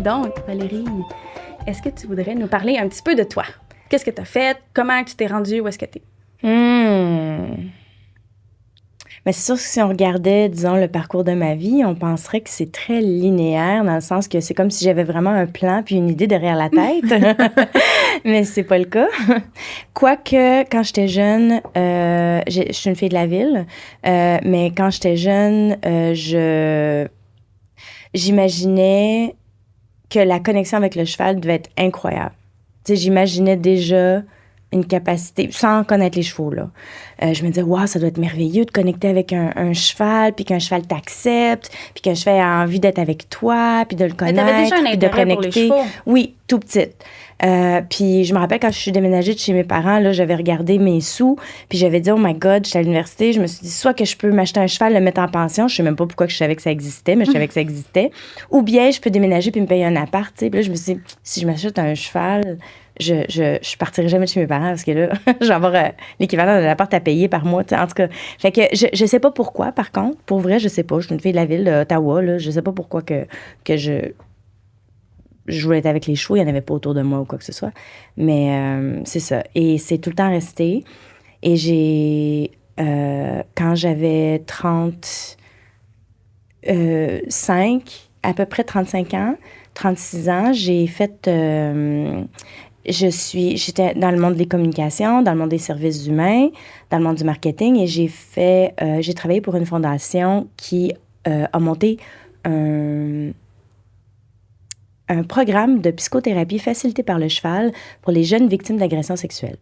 Donc, Valérie, est-ce que tu voudrais nous parler un petit peu de toi? Qu'est-ce que tu as fait? Comment tu t'es rendue? Où est-ce que tu es? Mais c'est sûr que si on regardait, disons, le parcours de ma vie, on penserait que c'est très linéaire, dans le sens que c'est comme si j'avais vraiment un plan puis une idée derrière la tête. Mais c'est pas le cas. Quoique, quand j'étais jeune, je suis une fille de la ville, mais quand j'étais jeune, j'imaginais que la connexion avec le cheval devait être incroyable. Tu sais, j'imaginais déjà une capacité, sans connaître les chevaux, là. Je me disais, waouh, ça doit être merveilleux de connecter avec un cheval, puis qu'un cheval t'accepte, puis qu'un cheval a envie d'être avec toi, puis de le connaître, t'avais déjà un puis de intérêt pour les connecter. chevaux? Oui, tout petite. Puis je me rappelle quand je suis déménagée de chez mes parents, là, j'avais regardé mes sous, puis j'avais dit, oh my God, j'étais à l'université, je me suis dit, soit que je peux m'acheter un cheval, le mettre en pension, je sais même pas pourquoi je savais que ça existait, mais je savais que ça existait, ou bien je peux déménager puis me payer un appart, tu sais. Puis là, je me suis dit, si je m'achète un cheval, je partirai jamais de chez mes parents parce que là, je vais avoir l'équivalent de l'appart à payer par mois, tu sais. En tout cas, fait que je sais pas pourquoi, par contre. Pour vrai, je sais pas. Je suis une fille de la ville d'Ottawa, là. Je sais pas pourquoi que je voulais être avec les chevaux. Il y en avait pas autour de moi ou quoi que ce soit. Mais c'est ça. Et c'est tout le temps resté. Et quand j'avais 35, à peu près 35 ans, 36 ans, j'ai fait... j'étais dans le monde des communications, dans le monde des services humains, dans le monde du marketing et j'ai travaillé pour une fondation qui a monté un programme de psychothérapie facilité par le cheval pour les jeunes victimes d'agressions sexuelles.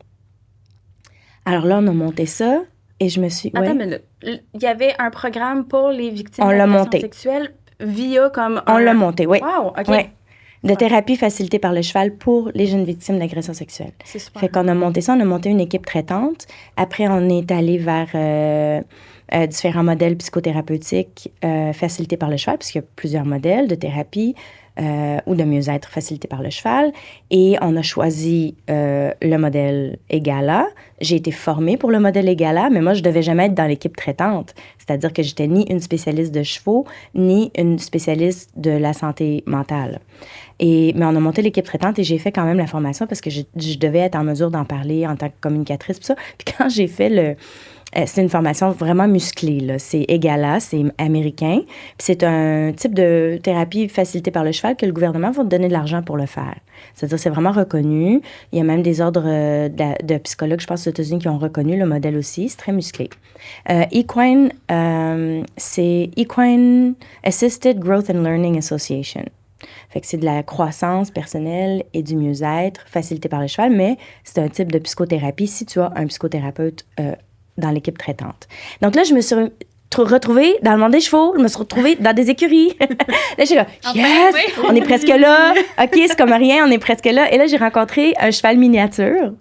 Alors là, on a monté ça et je me suis... Attends une minute. Il y avait un programme pour les victimes On l'a d'agressions monté. sexuelles via comme On l'a monté, oui. Wow, OK. Ouais. De thérapie facilitée par le cheval pour les jeunes victimes d'agressions sexuelles. C'est super. Fait qu'on a monté ça, on a monté une équipe traitante. Après, on est allé vers différents modèles psychothérapeutiques facilités par le cheval, puisqu'il y a plusieurs modèles de thérapie ou de mieux-être facilités par le cheval. Et on a choisi le modèle EGALA. J'ai été formée pour le modèle EGALA, mais moi, je devais jamais être dans l'équipe traitante. C'est-à-dire que j'étais ni une spécialiste de chevaux, ni une spécialiste de la santé mentale. Mais on a monté l'équipe traitante et j'ai fait quand même la formation parce que je devais être en mesure d'en parler en tant que communicatrice. Puis ça. Puis quand j'ai fait c'est une formation vraiment musclée, là. C'est EGALA, c'est américain. Puis c'est un type de thérapie facilitée par le cheval que le gouvernement va te donner de l'argent pour le faire. C'est-à-dire c'est vraiment reconnu. Il y a même des ordres de psychologues, je pense, aux États-Unis qui ont reconnu le modèle aussi. C'est très musclé. Equine, c'est Equine Assisted Growth and Learning Association. Fait que c'est de la croissance personnelle et du mieux-être facilité par le cheval, mais c'est un type de psychothérapie si tu as un psychothérapeute dans l'équipe traitante. Donc là, je me suis retrouvée dans le monde des chevaux, je me suis retrouvée dans des écuries. Là, j'ai là, yes, oui. On est presque là. OK, c'est comme rien, on est presque là. Et là, j'ai rencontré un cheval miniature.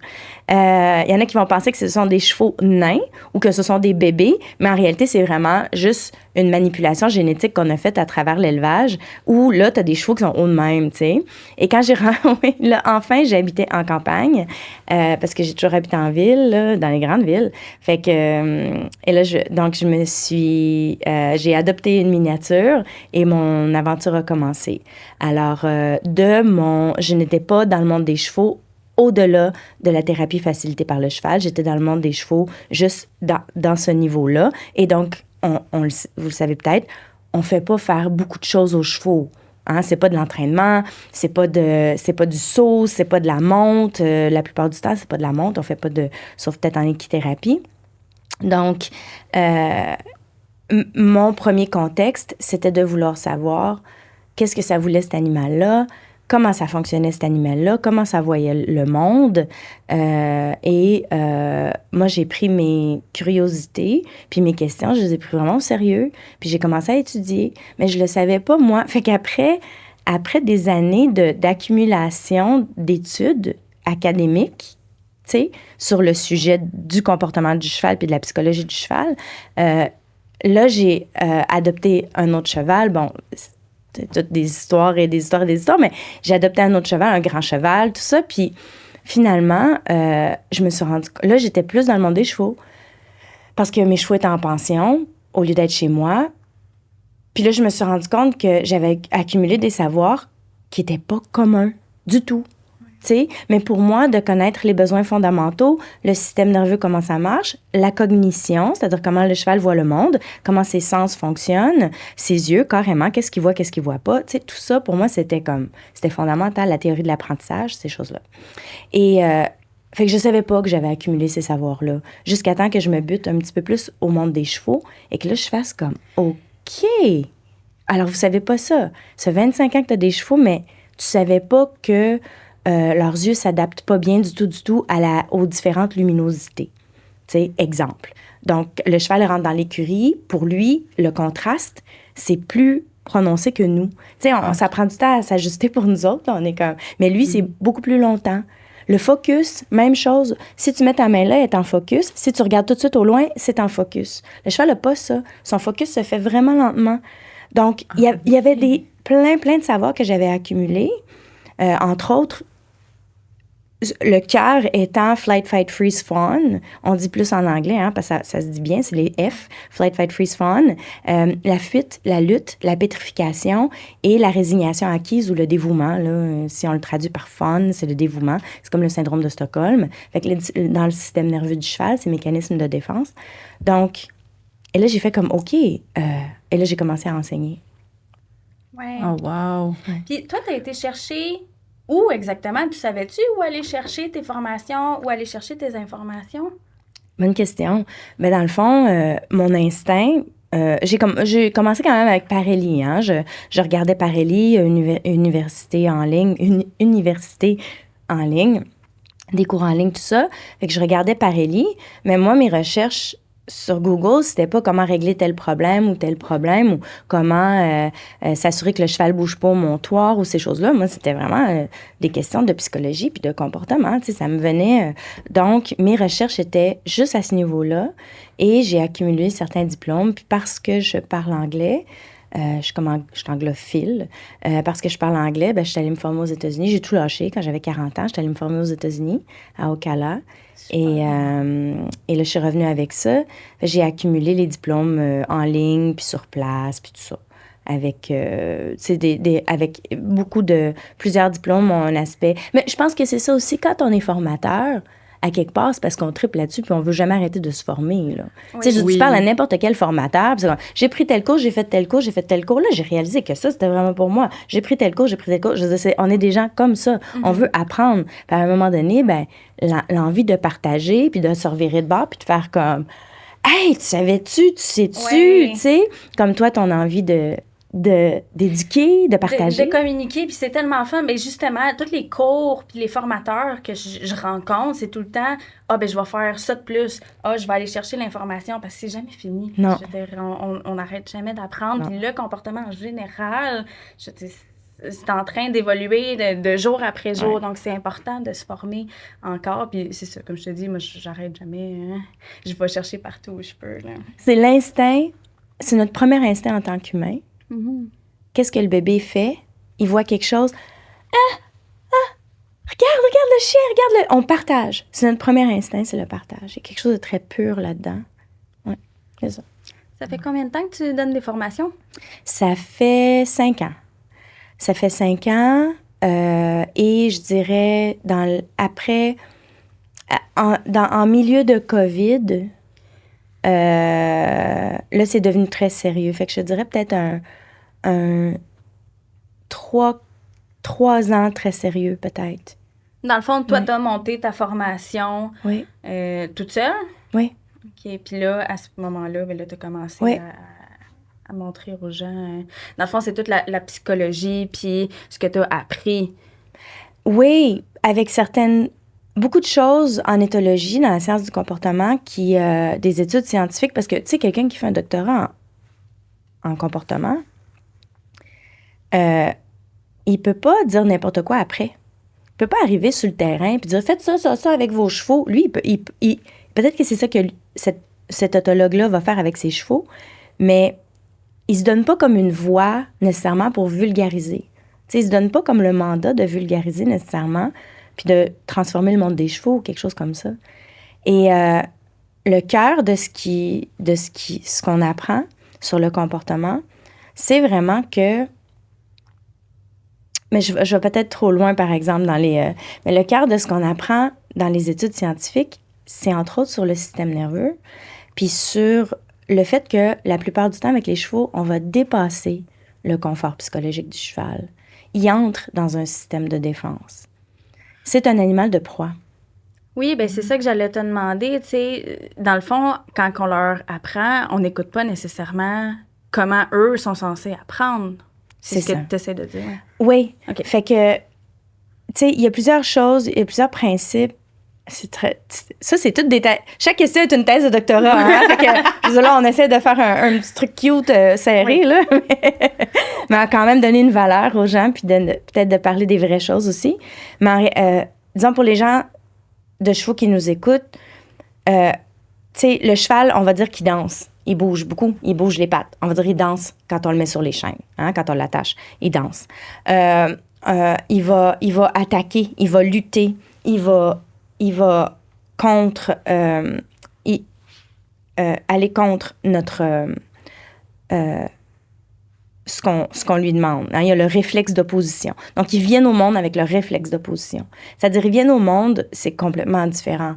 Il y en a qui vont penser que ce sont des chevaux nains ou que ce sont des bébés, mais en réalité, c'est vraiment juste une manipulation génétique qu'on a faite à travers l'élevage où, là, tu as des chevaux qui sont hauts de même, tu sais. Et quand là, enfin, j'habitais en campagne parce que j'ai toujours habité en ville, là, dans les grandes villes. Fait que... et là, je me suis... j'ai adopté une miniature et mon aventure a commencé. Alors, je n'étais pas dans le monde des chevaux au-delà de la thérapie facilitée par le cheval. J'étais dans le monde des chevaux juste dans ce niveau-là. Et donc, vous le savez peut-être, on ne fait pas faire beaucoup de choses aux chevaux. Hein? C'est pas de l'entraînement, c'est pas du saut, c'est pas de la monte. La plupart du temps, c'est pas de la monte. On fait pas sauf peut-être en équithérapie. Donc, mon premier contexte, c'était de vouloir savoir qu'est-ce que ça voulait cet animal-là, comment ça fonctionnait cet animal-là, comment ça voyait le monde. Moi, j'ai pris mes curiosités, puis mes questions, je les ai pris vraiment au sérieux. Puis j'ai commencé à étudier, mais je le savais pas, moi. Fait qu'après des années d'accumulation d'études académiques, tu sais, sur le sujet du comportement du cheval puis de la psychologie du cheval, là, j'ai adopté un autre cheval. Bon, c'est toutes des histoires et des histoires et des histoires, mais j'ai adopté un autre cheval, un grand cheval, tout ça. Puis finalement, je me suis rendue... Là, j'étais plus dans le monde des chevaux parce que mes chevaux étaient en pension au lieu d'être chez moi. Puis là, je me suis rendu compte que j'avais accumulé des savoirs qui n'était pas commun du tout. T'sais, mais pour moi, de connaître les besoins fondamentaux, le système nerveux, comment ça marche, la cognition, c'est-à-dire comment le cheval voit le monde, comment ses sens fonctionnent, ses yeux, carrément, qu'est-ce qu'il voit pas. T'sais, tout ça, pour moi, c'était fondamental, la théorie de l'apprentissage, ces choses-là. Et fait que je savais pas que j'avais accumulé ces savoirs-là, jusqu'à temps que je me bute un petit peu plus au monde des chevaux et que là, je fasse comme, OK, alors vous savez pas ça. Ça fait 25 ans que tu as des chevaux, mais tu savais pas que leurs yeux s'adaptent pas bien du tout aux différentes luminosités. Tu sais, exemple. Donc, le cheval rentre dans l'écurie. Pour lui, le contraste, c'est plus prononcé que nous. Tu sais, ça prend du temps à s'ajuster pour nous autres. Là, on est comme... Mais lui, c'est beaucoup plus longtemps. Le focus, même chose. Si tu mets ta main là, elle est en focus. Si tu regardes tout de suite au loin, c'est en focus. Le cheval n'a pas ça. Son focus se fait vraiment lentement. Donc, il y avait plein de savoirs que j'avais accumulés. Entre autres, le cœur étant flight, fight, freeze, fawn. On dit plus en anglais, hein, parce que ça se dit bien, c'est les F, flight, fight, freeze, fawn. La fuite, la lutte, la pétrification et la résignation acquise ou le dévouement. Là, si on le traduit par fawn, c'est le dévouement. C'est comme le syndrome de Stockholm. Fait que dans le système nerveux du cheval, c'est mécanisme de défense. Donc, et là, j'ai fait comme, OK. Et là, j'ai commencé à enseigner. Ouais. Oh, wow. Ouais. Puis toi, tu as été chercher où exactement? Tu savais-tu où aller chercher tes formations, où aller chercher tes informations? Bonne question. Mais dans le fond, mon instinct, j'ai commencé quand même avec Parelli. Hein? Je regardais Parelli, université en ligne, des cours en ligne, tout ça. Fait que je regardais Parelli, mais moi, mes recherches sur Google, c'était pas comment régler tel problème ou comment s'assurer que le cheval bouge pas au montoir ou ces choses-là. Moi, c'était vraiment des questions de psychologie puis de comportement. Tu sais, ça me venait. Donc, mes recherches étaient juste à ce niveau-là et j'ai accumulé certains diplômes. Puis parce que je parle anglais, je suis anglophile. Parce que je parle anglais, je suis allée me former aux États-Unis. J'ai tout lâché quand j'avais 40 ans. Je suis allée me former aux États-Unis, à Ocala. Et là, je suis revenue avec ça. J'ai accumulé les diplômes en ligne, puis sur place, puis tout ça. Avec, avec plusieurs diplômes ont un aspect. Mais je pense que c'est ça aussi, quand on est formateur, à quelque part, c'est parce qu'on triple là-dessus puis on veut jamais arrêter de se former, là. Oui. Tu sais, tu parles à n'importe quel formateur, puis j'ai pris tel cours, j'ai fait tel cours, Là, j'ai réalisé que ça, c'était vraiment pour moi. J'ai pris tel cours. Je veux dire, on est des gens comme ça. Mm-hmm. On veut apprendre. Puis à un moment donné, l'envie de partager, puis de se revirer de bord, puis de faire comme « Hey, tu savais-tu? Tu sais-tu? » Tu sais, comme toi, ton envie d'éduquer, de partager. De communiquer, puis c'est tellement fun. Mais justement, tous les cours puis les formateurs que je rencontre, c'est tout le temps « je vais faire ça de plus. Je vais aller chercher l'information. » Parce que c'est jamais fini. Non. Je veux dire, on n'arrête jamais d'apprendre. Puis le comportement en général, c'est en train d'évoluer de jour après jour. Ouais. Donc, c'est important de se former encore. Puis c'est ça, comme je te dis, moi, j'arrête jamais. Hein. Je vais chercher partout où je peux. Là. C'est l'instinct. C'est notre premier instinct en tant qu'humain. Mm-hmm. Qu'est-ce que le bébé fait? Il voit quelque chose. Regarde le chien, regarde-le. On partage. C'est notre premier instinct, c'est le partage. Il y a quelque chose de très pur là-dedans. Oui, c'est ça. Ça fait combien de temps que tu donnes des formations? Ça fait 5 ans. Et je dirais, en milieu de COVID, là, c'est devenu très sérieux. Fait que je dirais peut-être un 3 ans très sérieux, peut-être. Dans le fond, toi, tu as monté ta formation toute seule? Oui. OK. Puis là, à ce moment-là, tu as commencé à montrer aux gens. Dans le fond, c'est toute la psychologie puis ce que tu as appris. Oui, avec beaucoup de choses en éthologie, dans la science du comportement, des études scientifiques, parce que, tu sais, quelqu'un qui fait un doctorat en comportement, il peut pas dire n'importe quoi après. Il peut pas arriver sur le terrain et dire « Faites ça avec vos chevaux ». Lui, peut-être que c'est ça que cet autologue-là va faire avec ses chevaux, mais il se donne pas comme une voix nécessairement pour vulgariser. Tu sais, il se donne pas comme le mandat de vulgariser nécessairement, puis de transformer le monde des chevaux ou quelque chose comme ça. Et le cœur de ce qu'on apprend sur le comportement, c'est vraiment que mais je vais peut-être trop loin, par exemple, dans les... mais le cœur de ce qu'on apprend dans les études scientifiques, c'est entre autres sur le système nerveux, puis sur le fait que la plupart du temps, avec les chevaux, on va dépasser le confort psychologique du cheval. Il entre dans un système de défense. C'est un animal de proie. Oui, bien, c'est ça que j'allais te demander. Tu sais, dans le fond, quand on leur apprend, on n'écoute pas nécessairement comment eux sont censés apprendre. C'est ce que tu essaies de dire. Oui. OK. Fait que, tu sais, il y a plusieurs choses, il y a plusieurs principes. Ça, c'est toutes des thèses. Chaque question est une thèse de doctorat. Hein? Fait que, là, on essaie de faire un petit truc cute, serré, là. Mais quand même donner une valeur aux gens, puis peut-être de parler des vraies choses aussi. Mais disons, pour les gens de chevaux qui nous écoutent, tu sais, le cheval, on va dire qu'il danse. Il bouge beaucoup. Il bouge les pattes. On va dire qu'il danse quand on le met sur les chaînes, hein, quand on l'attache. Il danse. Il va attaquer. Il va lutter. Il va contre... aller contre notre... ce qu'on lui demande. Hein? Il y a le réflexe d'opposition. Donc, ils viennent au monde avec le réflexe d'opposition. C'est-à-dire, ils viennent au monde, c'est complètement différent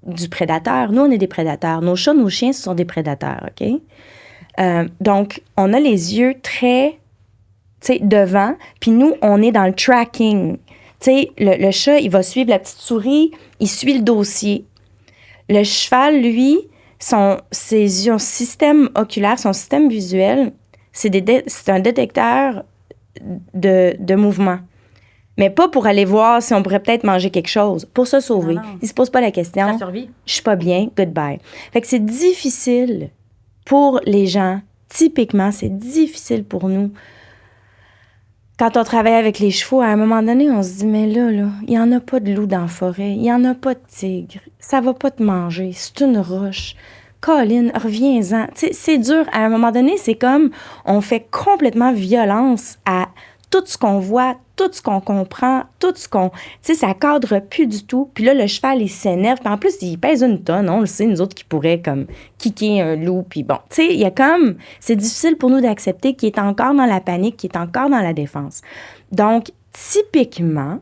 du prédateur. Nous, on est des prédateurs. Nos chats, nos chiens, ce sont des prédateurs, OK? Donc, on a les yeux très, tu sais, devant, puis nous, on est dans le tracking. Tu sais, le chat, il va suivre la petite souris, il suit le dossier. Le cheval, lui, son système oculaire, son système visuel, c'est un détecteur de mouvement. Mais pas pour aller voir si on pourrait peut-être manger quelque chose, pour se sauver. Non. Il se pose pas la question. La survie. Je suis pas bien, goodbye. Fait que c'est difficile pour les gens. Typiquement, c'est difficile pour nous. Quand on travaille avec les chevaux, à un moment donné, on se dit, mais là, il n'y en a pas de loup dans la forêt, il n'y en a pas de tigre, ça va pas te manger, c'est une roche. Colin, reviens-en. Tu sais, c'est dur. À un moment donné, c'est comme on fait complètement violence à tout ce qu'on voit, tout ce qu'on comprend, tout ce qu'on... Tu sais, ça cadre plus du tout. Puis là, le cheval, il s'énerve. Puis en plus, il pèse une tonne. On le sait, nous autres, qui pourraient comme kicker un loup. Puis bon, tu sais, il y a comme... C'est difficile pour nous d'accepter qu'il est encore dans la panique, qu'il est encore dans la défense. Donc, typiquement,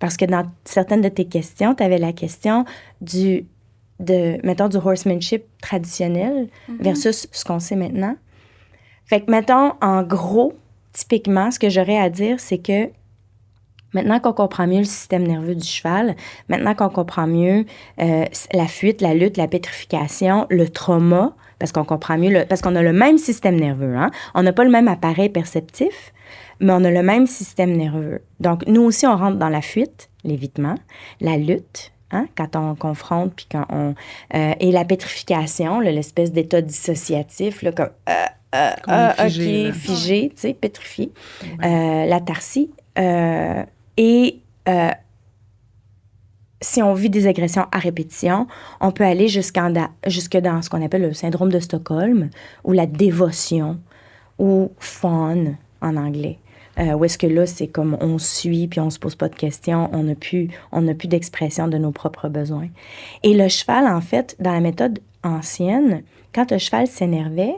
parce que dans certaines de tes questions, tu avais la question mettons, du horsemanship traditionnel versus ce qu'on sait maintenant. Fait que, mettons, en gros, typiquement, ce que j'aurais à dire, c'est que maintenant qu'on comprend mieux le système nerveux du cheval, maintenant qu'on comprend mieux la fuite, la lutte, la pétrification, le trauma, parce qu'on comprend mieux, parce qu'on a le même système nerveux, hein? On n'a pas le même appareil perceptif, mais on a le même système nerveux. Donc, nous aussi, on rentre dans la fuite, l'évitement, la lutte, hein, quand on confronte, puis quand on... et la pétrification, là, l'espèce d'état dissociatif, là, comme... figé, figé, tu sais, pétrifié. La tarsie. Et si on vit des agressions à répétition, on peut aller jusque dans ce qu'on appelle le syndrome de Stockholm, ou la dévotion, ou fawn en anglais. Où est-ce que là, c'est comme on suit, puis on se pose pas de questions, on n'a plus d'expression de nos propres besoins. Et le cheval, en fait, dans la méthode ancienne, quand le cheval s'énervait,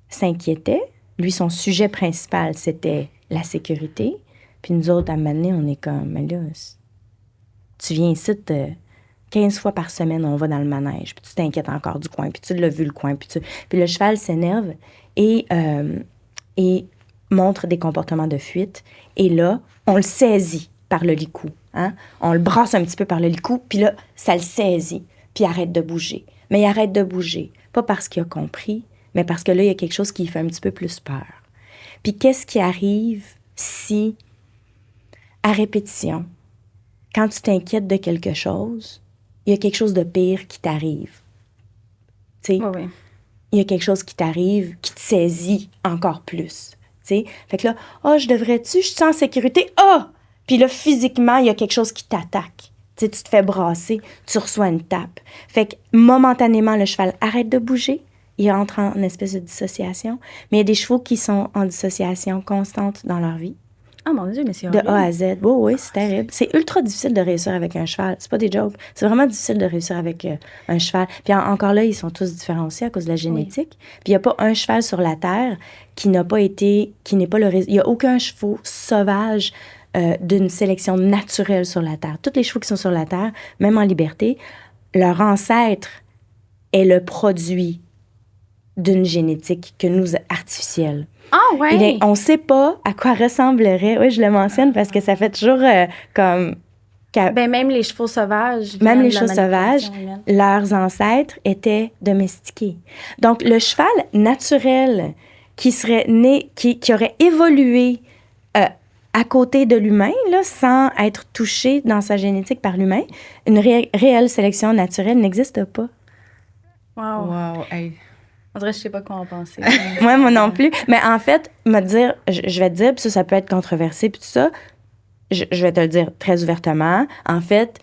s'inquiétait, lui, son sujet principal, c'était la sécurité. Puis nous autres, à un moment donné, on est comme, mais là, tu viens ici 15 fois par semaine, on va dans le manège, puis tu t'inquiètes encore du coin, puis tu l'as vu le coin, puis le cheval s'énerve et montre des comportements de fuite. Et là, on le saisit par le licou. Hein? On le brasse un petit peu par le licou, puis là, ça le saisit, puis il arrête de bouger. Mais il arrête de bouger, pas parce qu'il a compris, mais parce que là, il y a quelque chose qui fait un petit peu plus peur. Puis qu'est-ce qui arrive si, à répétition, quand tu t'inquiètes de quelque chose, il y a quelque chose de pire qui t'arrive? Tu sais, Oui. il y a quelque chose qui t'arrive, qui te saisit encore plus. T'sais? Fait que là, je devrais-tu? Je suis en sécurité. Puis là, physiquement, il y a quelque chose qui t'attaque. T'sais, tu te fais brasser, tu reçois une tape. Fait que momentanément, le cheval arrête de bouger. Il entre en espèce de dissociation. Mais il y a des chevaux qui sont en dissociation constante dans leur vie. Ah, mon Dieu, mais c'est De horrible. A à Z. Oui, c'est terrible. C'est ultra difficile de réussir avec un cheval. C'est pas des jokes. C'est vraiment difficile de réussir avec un cheval. Puis encore là, ils sont tous différents aussi à cause de la génétique. Puis il n'y a pas un cheval sur la Terre qui n'est pas le... Il n'y a aucun cheval sauvage d'une sélection naturelle sur la Terre. Tous les chevaux qui sont sur la Terre, même en liberté, leur ancêtre est le produit d'une génétique que nous artificielle. Ah ouais! On ne sait pas à quoi ressemblerait. Oui, je le mentionne parce que ça fait toujours comme... même les chevaux sauvages. Même les chevaux sauvages, leurs ancêtres étaient domestiqués. Donc, le cheval naturel qui serait né, qui aurait évolué à côté de l'humain, là, sans être touché dans sa génétique par l'humain, une réelle sélection naturelle n'existe pas. Wow. Hey. On dirait que je sais pas quoi en penser. Moi non plus. Mais en fait, je vais te dire, puis ça peut être controversé, puis tout ça, je vais te le dire très ouvertement. En fait,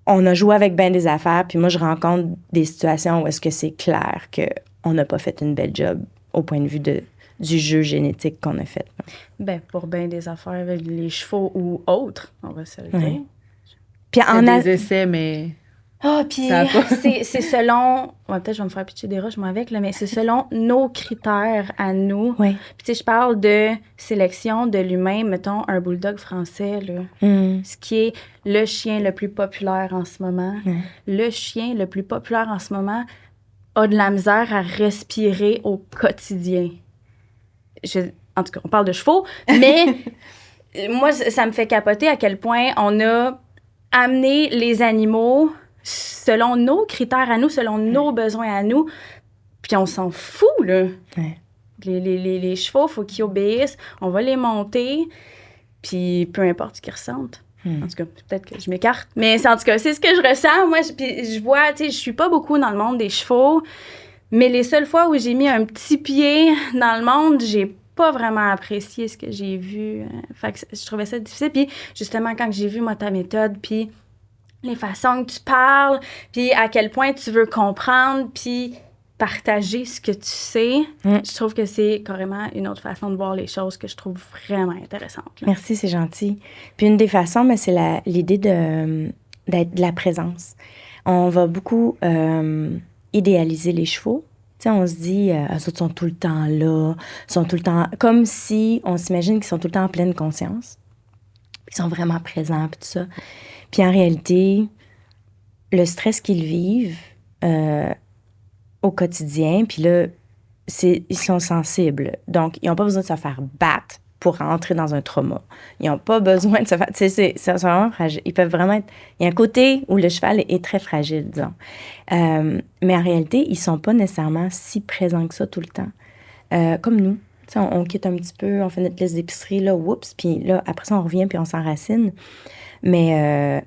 on a joué avec bien des affaires, puis moi, je rencontre des situations où est-ce que c'est clair qu'on n'a pas fait une belle job au point de vue du jeu génétique qu'on a fait. Pour bien des affaires avec les chevaux ou autres, on va se le dire. Oui. Puis en des essais, mais... Puis c'est selon... Ouais, peut-être je vais me faire pitcher des roches, moi, avec, là, mais c'est selon nos critères à nous. Oui. Puis, tu sais, je parle de sélection de l'humain, mettons, un bulldog français, là. Ce qui est le chien le plus populaire en ce moment. Le chien le plus populaire en ce moment a de la misère à respirer au quotidien. En tout cas, on parle de chevaux, mais moi, ça me fait capoter à quel point on a amené les animaux selon nos critères à nous, selon nos besoins à nous, puis on s'en fout, là. Ouais. Les chevaux, il faut qu'ils obéissent, on va les monter, puis peu importe ce qu'ils ressentent. En tout cas, peut-être que je m'écarte, mais en tout cas, c'est ce que je ressens. Moi, je vois, tu sais, je suis pas beaucoup dans le monde des chevaux, mais les seules fois où j'ai mis un petit pied dans le monde, j'ai pas vraiment apprécié ce que j'ai vu. Fait que je trouvais ça difficile. Puis justement, quand j'ai vu, moi, ta méthode, puis les façons que tu parles, puis à quel point tu veux comprendre, puis partager ce que tu sais, je trouve que c'est carrément une autre façon de voir les choses que je trouve vraiment intéressante. Là. Merci, c'est gentil. Puis une des façons, mais c'est l'idée d'être de la présence. On va beaucoup idéaliser les chevaux. Tu sais, on se dit, eux autres sont tout le temps là, sont tout le temps... Comme si on s'imagine qu'ils sont tout le temps en pleine conscience. Ils sont vraiment présents, puis tout ça. Puis en réalité, le stress qu'ils vivent au quotidien, puis là, ils sont sensibles. Donc, ils n'ont pas besoin de se faire battre pour entrer dans un trauma. Ils n'ont pas besoin de se faire... Tu sais, c'est vraiment fragile. Ils peuvent vraiment être... Il y a un côté où le cheval est très fragile, disons. Mais en réalité, ils ne sont pas nécessairement si présents que ça tout le temps. Comme nous. Tu sais, on quitte un petit peu, on fait notre liste d'épicerie, là, oups, puis là, après ça, on revient, puis on s'enracine. Mais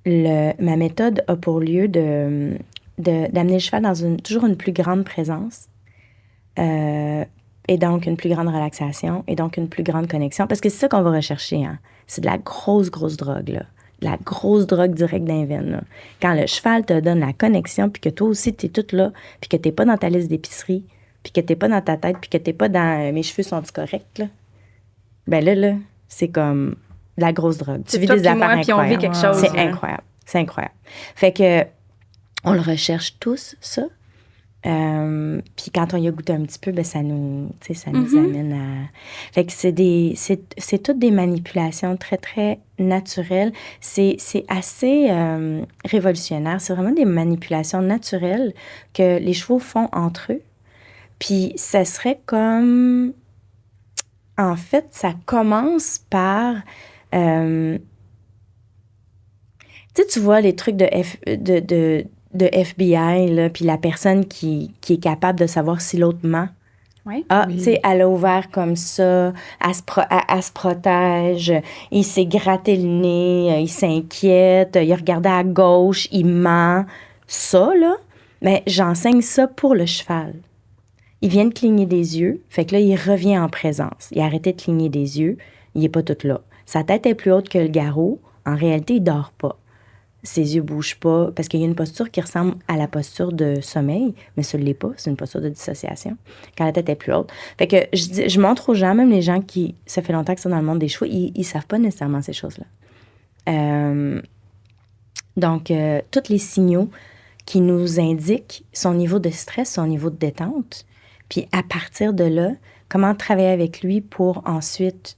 ma méthode a pour lieu d'amener le cheval dans toujours une plus grande présence. Et donc, une plus grande relaxation, et donc une plus grande connexion. Parce que c'est ça qu'on va rechercher, hein. C'est de la grosse drogue, là. De la grosse drogue directe dans les veines, là. Quand le cheval te donne la connexion, puis que toi aussi, t'es toute là, puis que t'es pas dans ta liste d'épicerie, puis que t'es pas dans ta tête, puis que t'es pas dans « mes cheveux sont-ils corrects », là? Ben là, c'est comme de la grosse drogue. Tu vis des affaires incroyables. Puis on vit quelque chose. C'est incroyable. C'est incroyable. Fait que on le recherche tous, ça. Puis quand on y a goûté un petit peu, ben ça nous amène à... Fait que c'est toutes des manipulations très, très naturelles. C'est assez révolutionnaire. C'est vraiment des manipulations naturelles que les chevaux font entre eux. Puis ça serait comme... En fait, ça commence par... tu vois les trucs de FBI, là, puis la personne qui est capable de savoir si l'autre ment. Oui. Tu sais, elle a ouvert comme ça, elle se protège, il s'est gratté le nez, il s'inquiète, il a regardé à gauche, il ment. Ça, là, mais j'enseigne ça pour le cheval. Il vient de cligner des yeux, fait que là, il revient en présence. Il a arrêté de cligner des yeux, il n'est pas tout là. Sa tête est plus haute que le garrot. En réalité, il ne dort pas. Ses yeux ne bougent pas, parce qu'il y a une posture qui ressemble à la posture de sommeil, mais ce ne l'est pas, c'est une posture de dissociation, quand la tête est plus haute. Fait que je montre aux gens, même les gens qui, ça fait longtemps qu'ils sont dans le monde des chevaux, ils ne savent pas nécessairement ces choses-là. Donc, tous les signaux qui nous indiquent son niveau de stress, son niveau de détente, puis à partir de là, comment travailler avec lui pour ensuite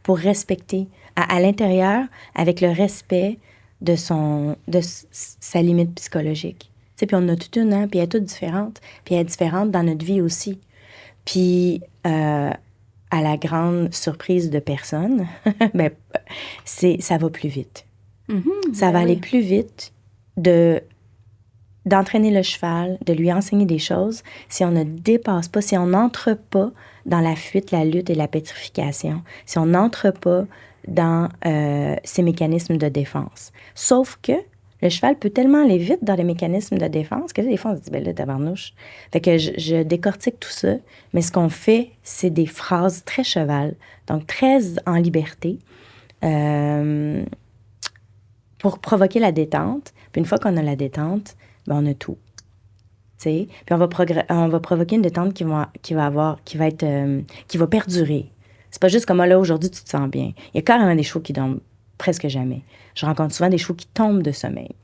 pour respecter à l'intérieur, avec le respect de sa limite psychologique. Tu sais, puis on en a toute une, hein, puis elle est toute différente. Puis elle est différente dans notre vie aussi. Puis, à la grande surprise de personne, ben, ça va plus vite. Ça va aller plus vite d'entraîner le cheval, de lui enseigner des choses, si on ne dépasse pas, si on n'entre pas dans la fuite, la lutte et la pétrification, si on n'entre pas dans ces mécanismes de défense. Sauf que le cheval peut tellement aller vite dans les mécanismes de défense que là, des fois, on se dit, ben là, tabarnouche. Fait que je décortique tout ça, mais ce qu'on fait, c'est des phrases très cheval, donc très en liberté, pour provoquer la détente. Puis une fois qu'on a la détente, ben on a tout. T'sais? Puis on va provoquer une détente qui va perdurer. C'est pas juste comme, là, aujourd'hui, tu te sens bien. Il y a carrément des chevaux qui dorment presque jamais. Je rencontre souvent des chevaux qui tombent de sommeil.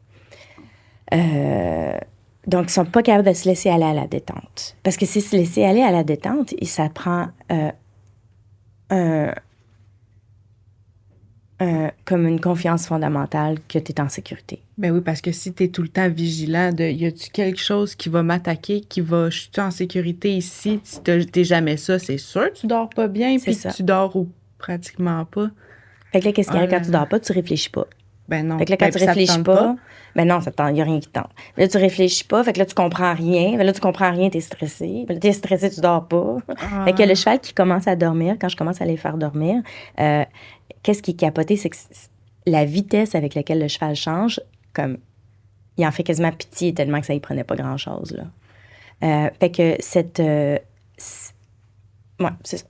Donc, ils sont pas capables de se laisser aller à la détente. Parce que si se laisser aller à la détente, ça prend comme une confiance fondamentale que tu es en sécurité. Ben oui, parce que si tu es tout le temps vigilant de y a-tu quelque chose qui va m'attaquer, je suis en sécurité ici, si t'es jamais ça, c'est sûr que tu dors pas bien, puis tu dors ou pratiquement pas. Fait que là, qu'est-ce qui arrive quand tu dors pas? Tu réfléchis pas. Ben non. Fait que là, quand tu réfléchis pas, ben non, il n'y a rien qui tente. Là, tu réfléchis pas, fait que là, tu comprends rien. Là, tu comprends rien, t'es stressé. Là, t'es stressé, tu dors pas. Fait que le cheval qui commence à dormir, quand je commence à les faire dormir, qu'est-ce qui est capoté, c'est que la vitesse avec laquelle le cheval change, comme, il en fait quasiment pitié tellement que ça y prenait pas grand-chose, là. Fait que ouais, c'est ça.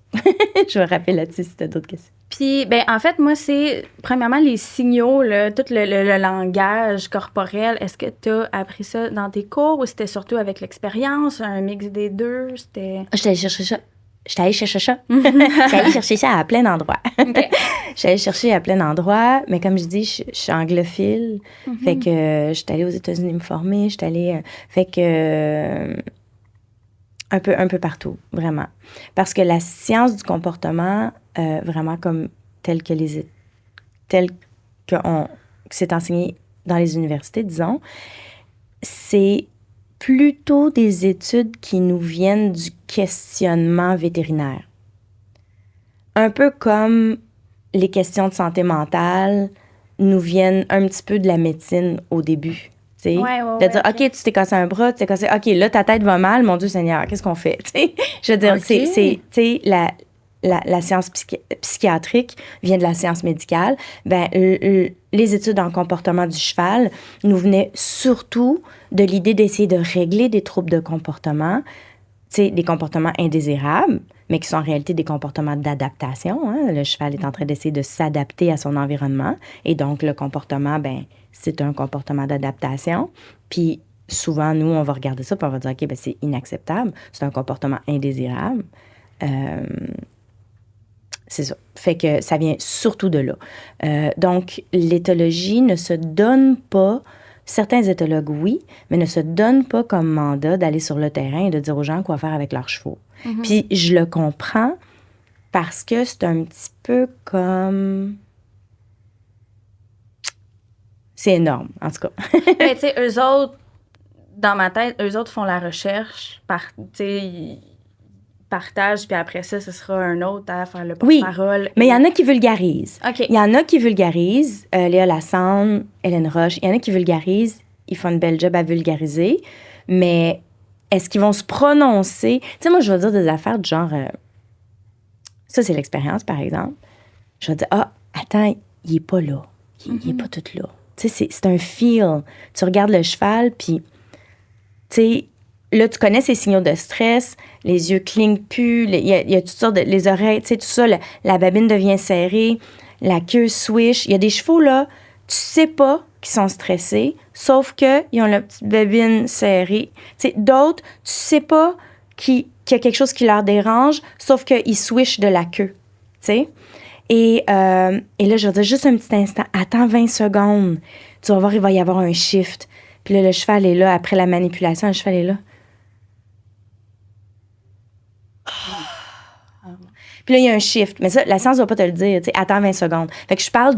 Je vais rappeler là-dessus si tu as d'autres questions. Puis, ben en fait, moi, c'est premièrement les signaux, là, tout le langage corporel. Est-ce que tu as appris ça dans tes cours ou c'était surtout avec l'expérience, un mix des deux? C'était... J'étais allée chercher ça. J'étais allée chercher ça à plein d'endroits. Okay. J'étais allée chercher à plein d'endroits, mais comme je dis, je suis anglophile. Fait que j'étais allée aux États-Unis me former. J'étais allée... fait que... un peu partout, vraiment. Parce que la science du comportement, vraiment comme telle que c'est enseigné dans les universités, disons, c'est plutôt des études qui nous viennent du questionnement vétérinaire. Un peu comme les questions de santé mentale nous viennent un petit peu de la médecine au début. De dire, OK, tu t'es cassé un bras, tu t'es cassé... OK, là, ta tête va mal, mon Dieu Seigneur, qu'est-ce qu'on fait? T'sais? Je veux dire, c'est la science psychiatrique vient de la science médicale. Ben, les études en comportement du cheval nous venaient surtout de l'idée d'essayer de régler des troubles de comportement, des comportements indésirables, mais qui sont en réalité des comportements d'adaptation. Hein? Le cheval est en train d'essayer de s'adapter à son environnement. Et donc, le comportement, ben, c'est un comportement d'adaptation. Puis, souvent, nous, on va regarder ça puis on va dire, OK, ben, c'est inacceptable. C'est un comportement indésirable. C'est ça. Fait que ça vient surtout de là. Donc, l'éthologie ne se donne pas... Certains éthologues, oui, mais ne se donnent pas comme mandat d'aller sur le terrain et de dire aux gens quoi faire avec leurs chevaux. Puis je le comprends parce que c'est un petit peu comme... C'est énorme, en tout cas. Mais tu sais, eux autres, dans ma tête, eux autres font la recherche, ils partagent, puis après ça, ce sera un autre à faire le porte-parole. Oui, mais il y en a qui vulgarisent. OK. Il y en a qui vulgarisent. Léa Lassande, Hélène Roche, il y en a qui vulgarisent. Ils font une belle job à vulgariser. Mais est-ce qu'ils vont se prononcer? Tu sais, moi, je vais dire des affaires du genre... ça, c'est l'expérience, par exemple. Je vais dire, attends, il est pas là. Il est pas tout là. Tu sais, c'est un feel. Tu regardes le cheval, puis... Tu sais... Là, tu connais ces signaux de stress, les yeux clignent plus, il y a toutes sortes de... Les oreilles, tu sais, tout ça, la babine devient serrée, la queue swish. Il y a des chevaux, là, tu sais pas qu'ils sont stressés, sauf qu'ils ont la petite babine serrée. Tu sais, d'autres, tu sais pas qu'il y a quelque chose qui leur dérange, sauf qu'ils swishent de la queue, tu sais. Et là, je vais dire juste un petit instant, attends 20 secondes, tu vas voir, il va y avoir un shift. Puis là, le cheval est là, après la manipulation, le cheval est là. Puis là, il y a un shift. Mais ça, la science ne va pas te le dire. Attends 20 secondes. Fait que je parle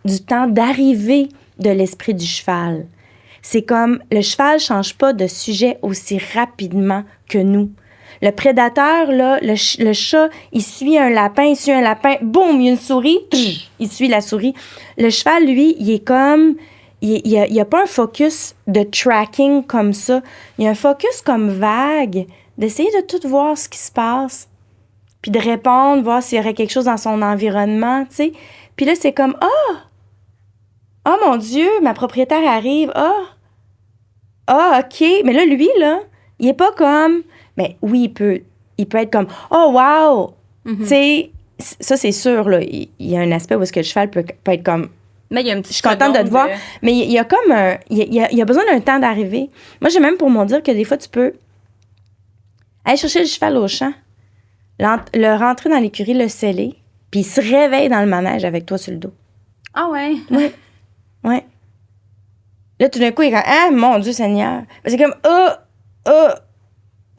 du temps d'arrivée de l'esprit du cheval. C'est comme le cheval ne change pas de sujet aussi rapidement que nous. Le prédateur, là, le chat, il suit un lapin, boum, il y a une souris, il suit la souris. Le cheval, lui, il est comme... Il n'y a pas un focus de tracking comme ça. Il y a un focus comme vague, d'essayer de tout voir ce qui se passe, puis de répondre, voir s'il y aurait quelque chose dans son environnement, tu sais. Puis là, c'est comme, oh mon Dieu, ma propriétaire arrive, OK. Mais là, lui, là, il est pas comme, mais oui, il peut être comme, oh wow, tu sais, ça, c'est sûr, là. Il y a un aspect où est-ce que le cheval peut être comme, mais il y a une petite je suis contente de te voir. Mais il y a comme il y a besoin d'un temps d'arriver. Moi, j'ai même pour mon dire que des fois, tu peux aller chercher le cheval au champ, le rentrer dans l'écurie, le sceller, puis il se réveille dans le manège avec toi sur le dos. Ah ouais? Oui. Ouais. Là, tout d'un coup, il est comme, ah, mon Dieu Seigneur. C'est comme, Puis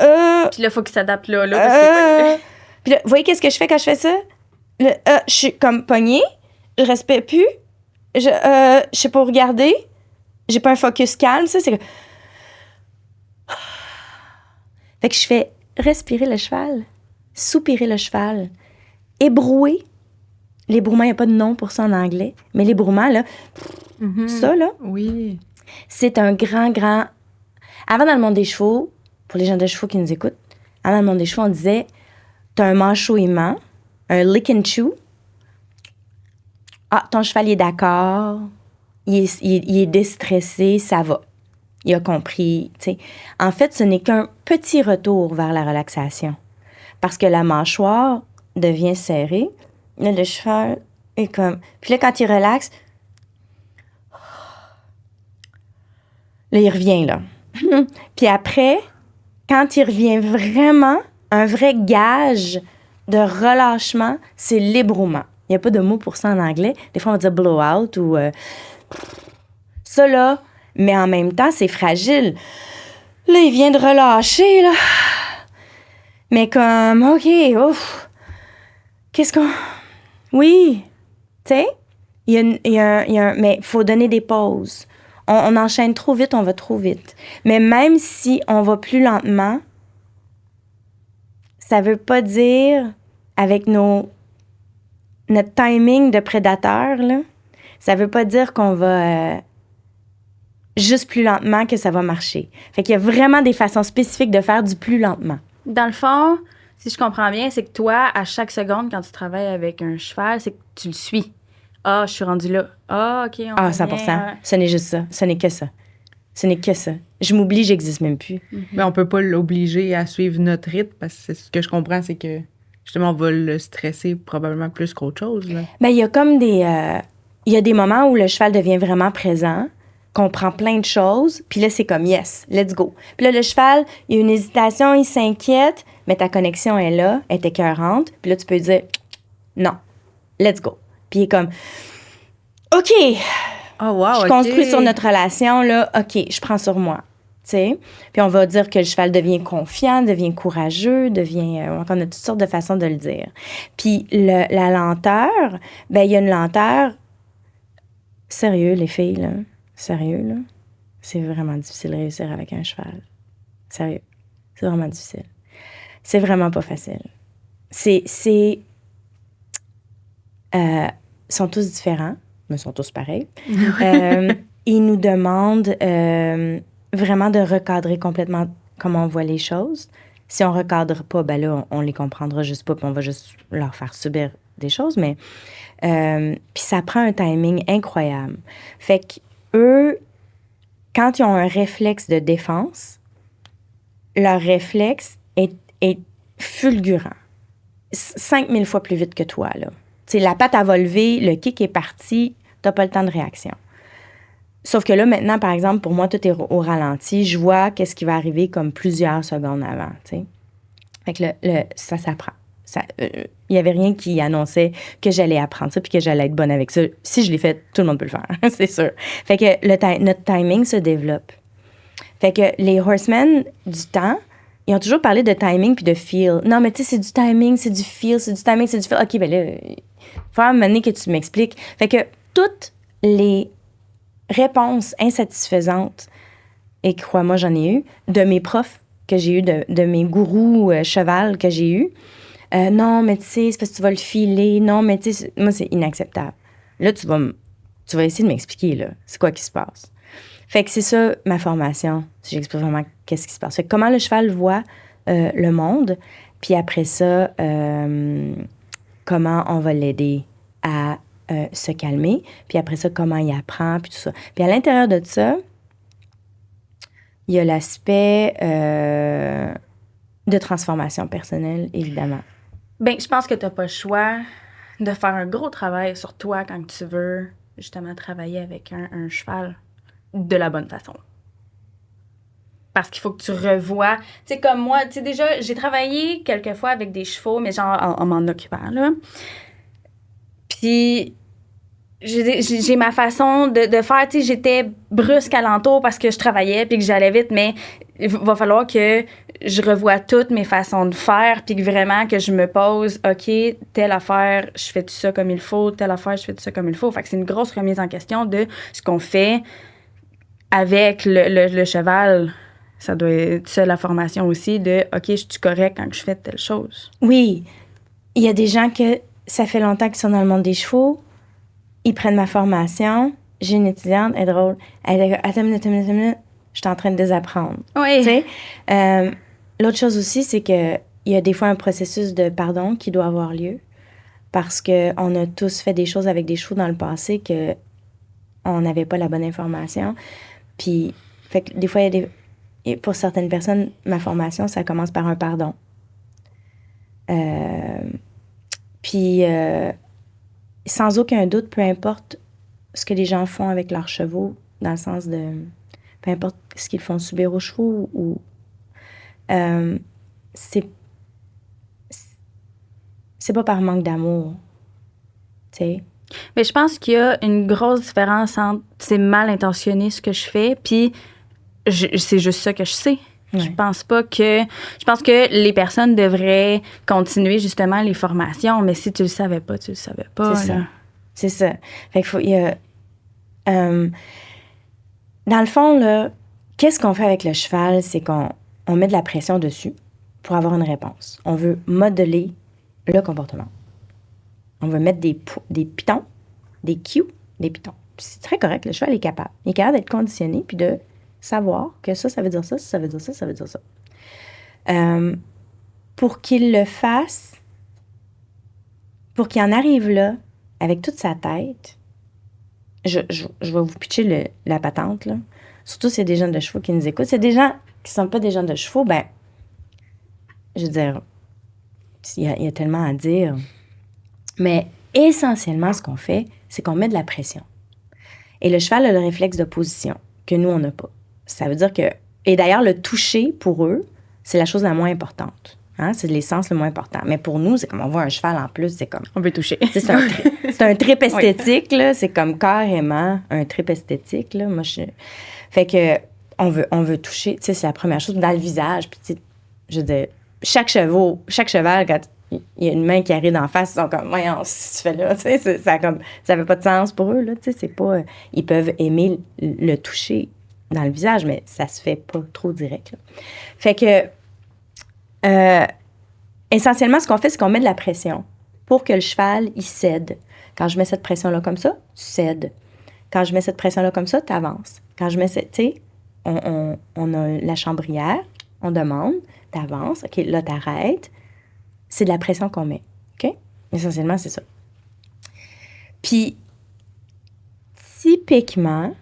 là, il faut qu'il s'adapte là. Parce que Puis là, vous voyez qu'est-ce que je fais quand je fais ça? Je suis comme pognée, je respecte plus. Je sais pas où regarder. J'ai pas un focus calme, ça. C'est que... Fait que je fais respirer le cheval, soupirer le cheval, ébrouer. L'ébrouement, il n'y a pas de nom pour ça en anglais. Mais l'ébrouement, là, ça, là, oui, c'est un grand... Avant, dans le monde des chevaux, pour les gens de chevaux qui nous écoutent, avant, dans le monde des chevaux, on disait, t'as un mâchouillement, un lick and chew. Ah, ton cheval, il est d'accord. Il est déstressé, ça va. Il a compris, tu sais. En fait, ce n'est qu'un petit retour vers la relaxation. Parce que la mâchoire devient serrée. Là, le cheval est comme... Puis là, quand il relaxe, là, il revient, là. Puis après, quand il revient vraiment, un vrai gage de relâchement, c'est l'ébrouement. Il n'y a pas de mot pour ça en anglais. Des fois, on va dire blowout ou... Ça, là, mais en même temps, c'est fragile. Là, il vient de relâcher, là. Mais comme, OK, ouf. Qu'est-ce qu'on... Oui, tu sais, mais il faut donner des pauses. On enchaîne trop vite, on va trop vite. Mais même si on va plus lentement, ça veut pas dire, avec notre timing de prédateur, là, ça veut pas dire qu'on va juste plus lentement que ça va marcher. Fait qu'il y a vraiment des façons spécifiques de faire du plus lentement. Dans le fond, si je comprends bien, c'est que toi, à chaque seconde, quand tu travailles avec un cheval, c'est que tu le suis. Ah, je suis rendue là. Ah, OK, on 100%. Ce n'est juste ça. Ce n'est que ça. Ce n'est que ça. Je m'oublie, j'existe même plus. Mais on peut pas l'obliger à suivre notre rythme parce que ce que je comprends, c'est que justement, on va le stresser probablement plus qu'autre chose. Là. Ben, il y a comme il y a des moments où le cheval devient vraiment présent, comprend plein de choses, puis là, c'est comme yes, let's go. Puis là, le cheval, il y a une hésitation, il s'inquiète, mais ta connexion est là, elle est écœurante, puis là, tu peux dire non, let's go. Puis il est comme OK, oh, wow, je construis sur notre relation, là, OK, je prends sur moi. T'sais? Puis on va dire que le cheval devient confiant, devient courageux, on a toutes sortes de façons de le dire. Puis la lenteur, ben il y a une lenteur. Sérieux, les filles, là. Sérieux, là. C'est vraiment difficile de réussir avec un cheval. Sérieux. C'est vraiment difficile. C'est vraiment pas facile. Ils sont tous différents, mais ils sont tous pareils. Ils nous demandent vraiment de recadrer complètement comment on voit les choses. Si on recadre pas, ben là, on les comprendra juste pas, puis on va juste leur faire subir des choses, mais puis ça prend un timing incroyable. Fait qu'eux, quand ils ont un réflexe de défense, leur réflexe est fulgurant. 5000 fois plus vite que toi, là. T'sais, la patte, elle va lever, le kick est parti, t'as pas le temps de réaction. Sauf que là, maintenant, par exemple, pour moi, tout est au ralenti. Je vois qu'est-ce qui va arriver comme plusieurs secondes avant, tu sais. Fait que ça s'apprend. Il n'y avait rien qui annonçait que j'allais apprendre ça puis que j'allais être bonne avec ça. Si je l'ai fait, tout le monde peut le faire, c'est sûr. Fait que notre timing se développe. Fait que les horsemen du temps, ils ont toujours parlé de timing puis de feel. Non, mais tu sais, c'est du timing, c'est du feel, c'est du timing, c'est du feel. OK, ben là, il faut à un moment donné que tu m'expliques. Fait que toutes les réponses insatisfaisantes, et crois-moi, j'en ai eu, de mes profs que j'ai eu, de mes gourous cheval que j'ai eu. Non, mais tu sais, c'est parce que tu vas le filer. Non, mais tu sais, moi, c'est inacceptable. Là, tu vas essayer de m'expliquer, là, c'est quoi qui se passe. Fait que c'est ça, ma formation. J'explique vraiment qu'est-ce qui se passe. Fait que comment le cheval voit le monde, puis après ça, comment on va l'aider à se calmer, puis après ça, comment il apprend, puis tout ça. Puis à l'intérieur de ça, il y a l'aspect de transformation personnelle, évidemment. Bien, je pense que tu n'as pas le choix de faire un gros travail sur toi quand tu veux justement travailler avec un cheval de la bonne façon. Parce qu'il faut que tu revoies. Tu sais, comme moi, tu sais, déjà, j'ai travaillé quelques fois avec des chevaux, mais genre en m'en occupant, là. Puis, j'ai ma façon de faire. Tu sais, j'étais brusque alentour parce que je travaillais puis que j'allais vite, mais il va falloir que je revoie toutes mes façons de faire puis que vraiment que je me pose, OK, telle affaire, je fais tout ça comme il faut, telle affaire, je fais tout ça comme il faut. Fait que c'est une grosse remise en question de ce qu'on fait avec le cheval. Ça doit être ça, la formation aussi, de OK, je suis correct quand je fais telle chose. Oui. Il y a des gens que ça fait longtemps qu'ils sont dans le monde des chevaux. Ils prennent ma formation. J'ai une étudiante, elle est drôle. Elle dit, attends une minute. Je suis en train de désapprendre. Oui. Tu sais? L'autre chose aussi, c'est qu'il y a des fois un processus de pardon qui doit avoir lieu. Parce qu'on a tous fait des choses avec des chevaux dans le passé qu'on n'avait pas la bonne information. Puis, fait que des fois, pour certaines personnes, ma formation, ça commence par un pardon. Puis, sans aucun doute, peu importe ce que les gens font avec leurs chevaux, dans le sens de... Peu importe ce qu'ils font subir aux chevaux, ou... c'est pas par manque d'amour, tu sais. Mais je pense qu'il y a une grosse différence entre c'est mal intentionné ce que je fais, puis c'est juste ça que je sais. Ouais. Je pense que les personnes devraient continuer justement les formations, mais si tu le savais pas, tu le savais pas. C'est ça. C'est ça. Fait qu'il dans le fond, là, qu'est-ce qu'on fait avec le cheval? C'est qu'on met de la pression dessus pour avoir une réponse. On veut modeler le comportement. On veut mettre des pitons, des cues, des pitons. Puis c'est très correct, le cheval est capable. Il est capable d'être conditionné puis de savoir que ça veut dire ça, ça veut dire ça, ça veut dire ça. Pour qu'il le fasse, pour qu'il en arrive là, avec toute sa tête, je vais vous pitcher la patente, là. Surtout s'il y a des gens de chevaux qui nous écoutent. S'il y a des gens qui ne sont pas des gens de chevaux, ben, je veux dire, il y a tellement à dire. Mais essentiellement, ce qu'on fait, c'est qu'on met de la pression. Et le cheval a le réflexe d'opposition que nous, on n'a pas. Ça veut dire que... Et d'ailleurs, le toucher, pour eux, c'est la chose la moins importante. Hein? C'est l'essence le moins important. Mais pour nous, c'est comme on voit un cheval en plus, c'est comme... On veut toucher. C'est un trip esthétique, là. C'est comme carrément un trip esthétique, là. Moi, Fait que on veut toucher, tu sais, c'est la première chose, dans le visage. Puis, tu sais, je veux dire, chaque cheval, quand il y a une main qui arrive d'en face, ils sont comme, voyons, si tu fais là, tu sais, ça fait pas de sens pour eux, là, tu sais, c'est pas... Ils peuvent aimer le toucher dans le visage, mais ça se fait pas trop direct, là. Fait que, essentiellement, ce qu'on fait, c'est qu'on met de la pression pour que le cheval, il cède. Quand je mets cette pression-là comme ça, tu cèdes. Quand je mets cette pression-là comme ça, tu avances. Quand je mets cette, tu sais, on a la chambrière, on demande, t'avances, OK, là, t'arrêtes. C'est de la pression qu'on met, OK? Essentiellement, c'est ça. Puis, typiquement,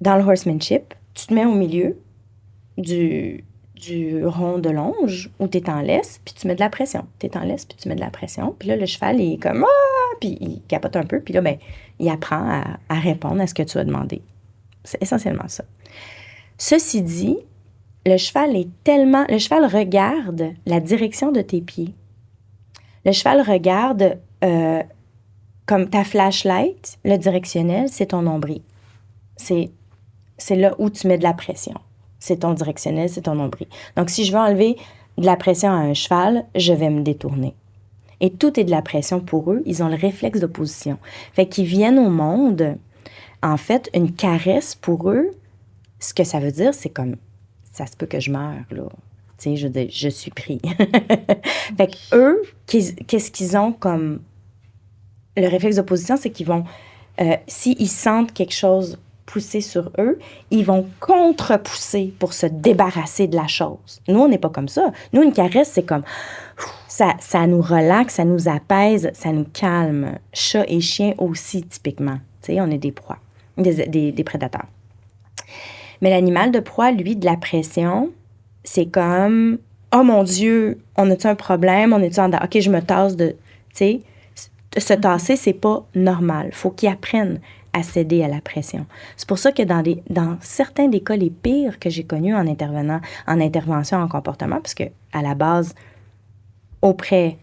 dans le horsemanship, tu te mets au milieu du rond de longe où tu es en laisse, puis tu mets de la pression. Tu es en laisse, puis tu mets de la pression. Puis là, le cheval, il est comme « Ah! » Puis il capote un peu. Puis là, ben, il apprend à répondre à ce que tu as demandé. C'est essentiellement ça. Ceci dit, le cheval regarde la direction de tes pieds. Le cheval regarde comme ta flashlight, le directionnel, c'est ton nombril. C'est là où tu mets de la pression. c'est ton directionnel, c'est ton nombril. Donc, si je veux enlever de la pression à un cheval, je vais me détourner. Et tout est de la pression pour eux. Ils ont le réflexe d'opposition. Fait qu'ils viennent au monde, en fait, une caresse pour eux, ce que ça veut dire, c'est comme, ça se peut que je meure, là. Tu sais, je veux dire, je suis pris. Fait qu'eux, qu'est-ce qu'ils ont comme... Le réflexe d'opposition, c'est qu'ils vont... s'ils sentent quelque chose pousser sur eux, ils vont contre-pousser pour se débarrasser de la chose. Nous, on n'est pas comme ça. Nous, une caresse, c'est comme... Ça nous relaxe, ça nous apaise, ça nous calme. Chat et chien aussi, typiquement. Tu sais, on est des proies, des prédateurs. Mais l'animal de proie, lui, de la pression, c'est comme... Oh mon Dieu, on a-tu un problème? On est-tu en... OK, je me tasse de... Tu sais, se tasser, c'est pas normal. Faut qu'ils apprennent à céder à la pression. C'est pour ça que dans certains des cas les pires que j'ai connus en intervention en comportement, parce que à la base, auprès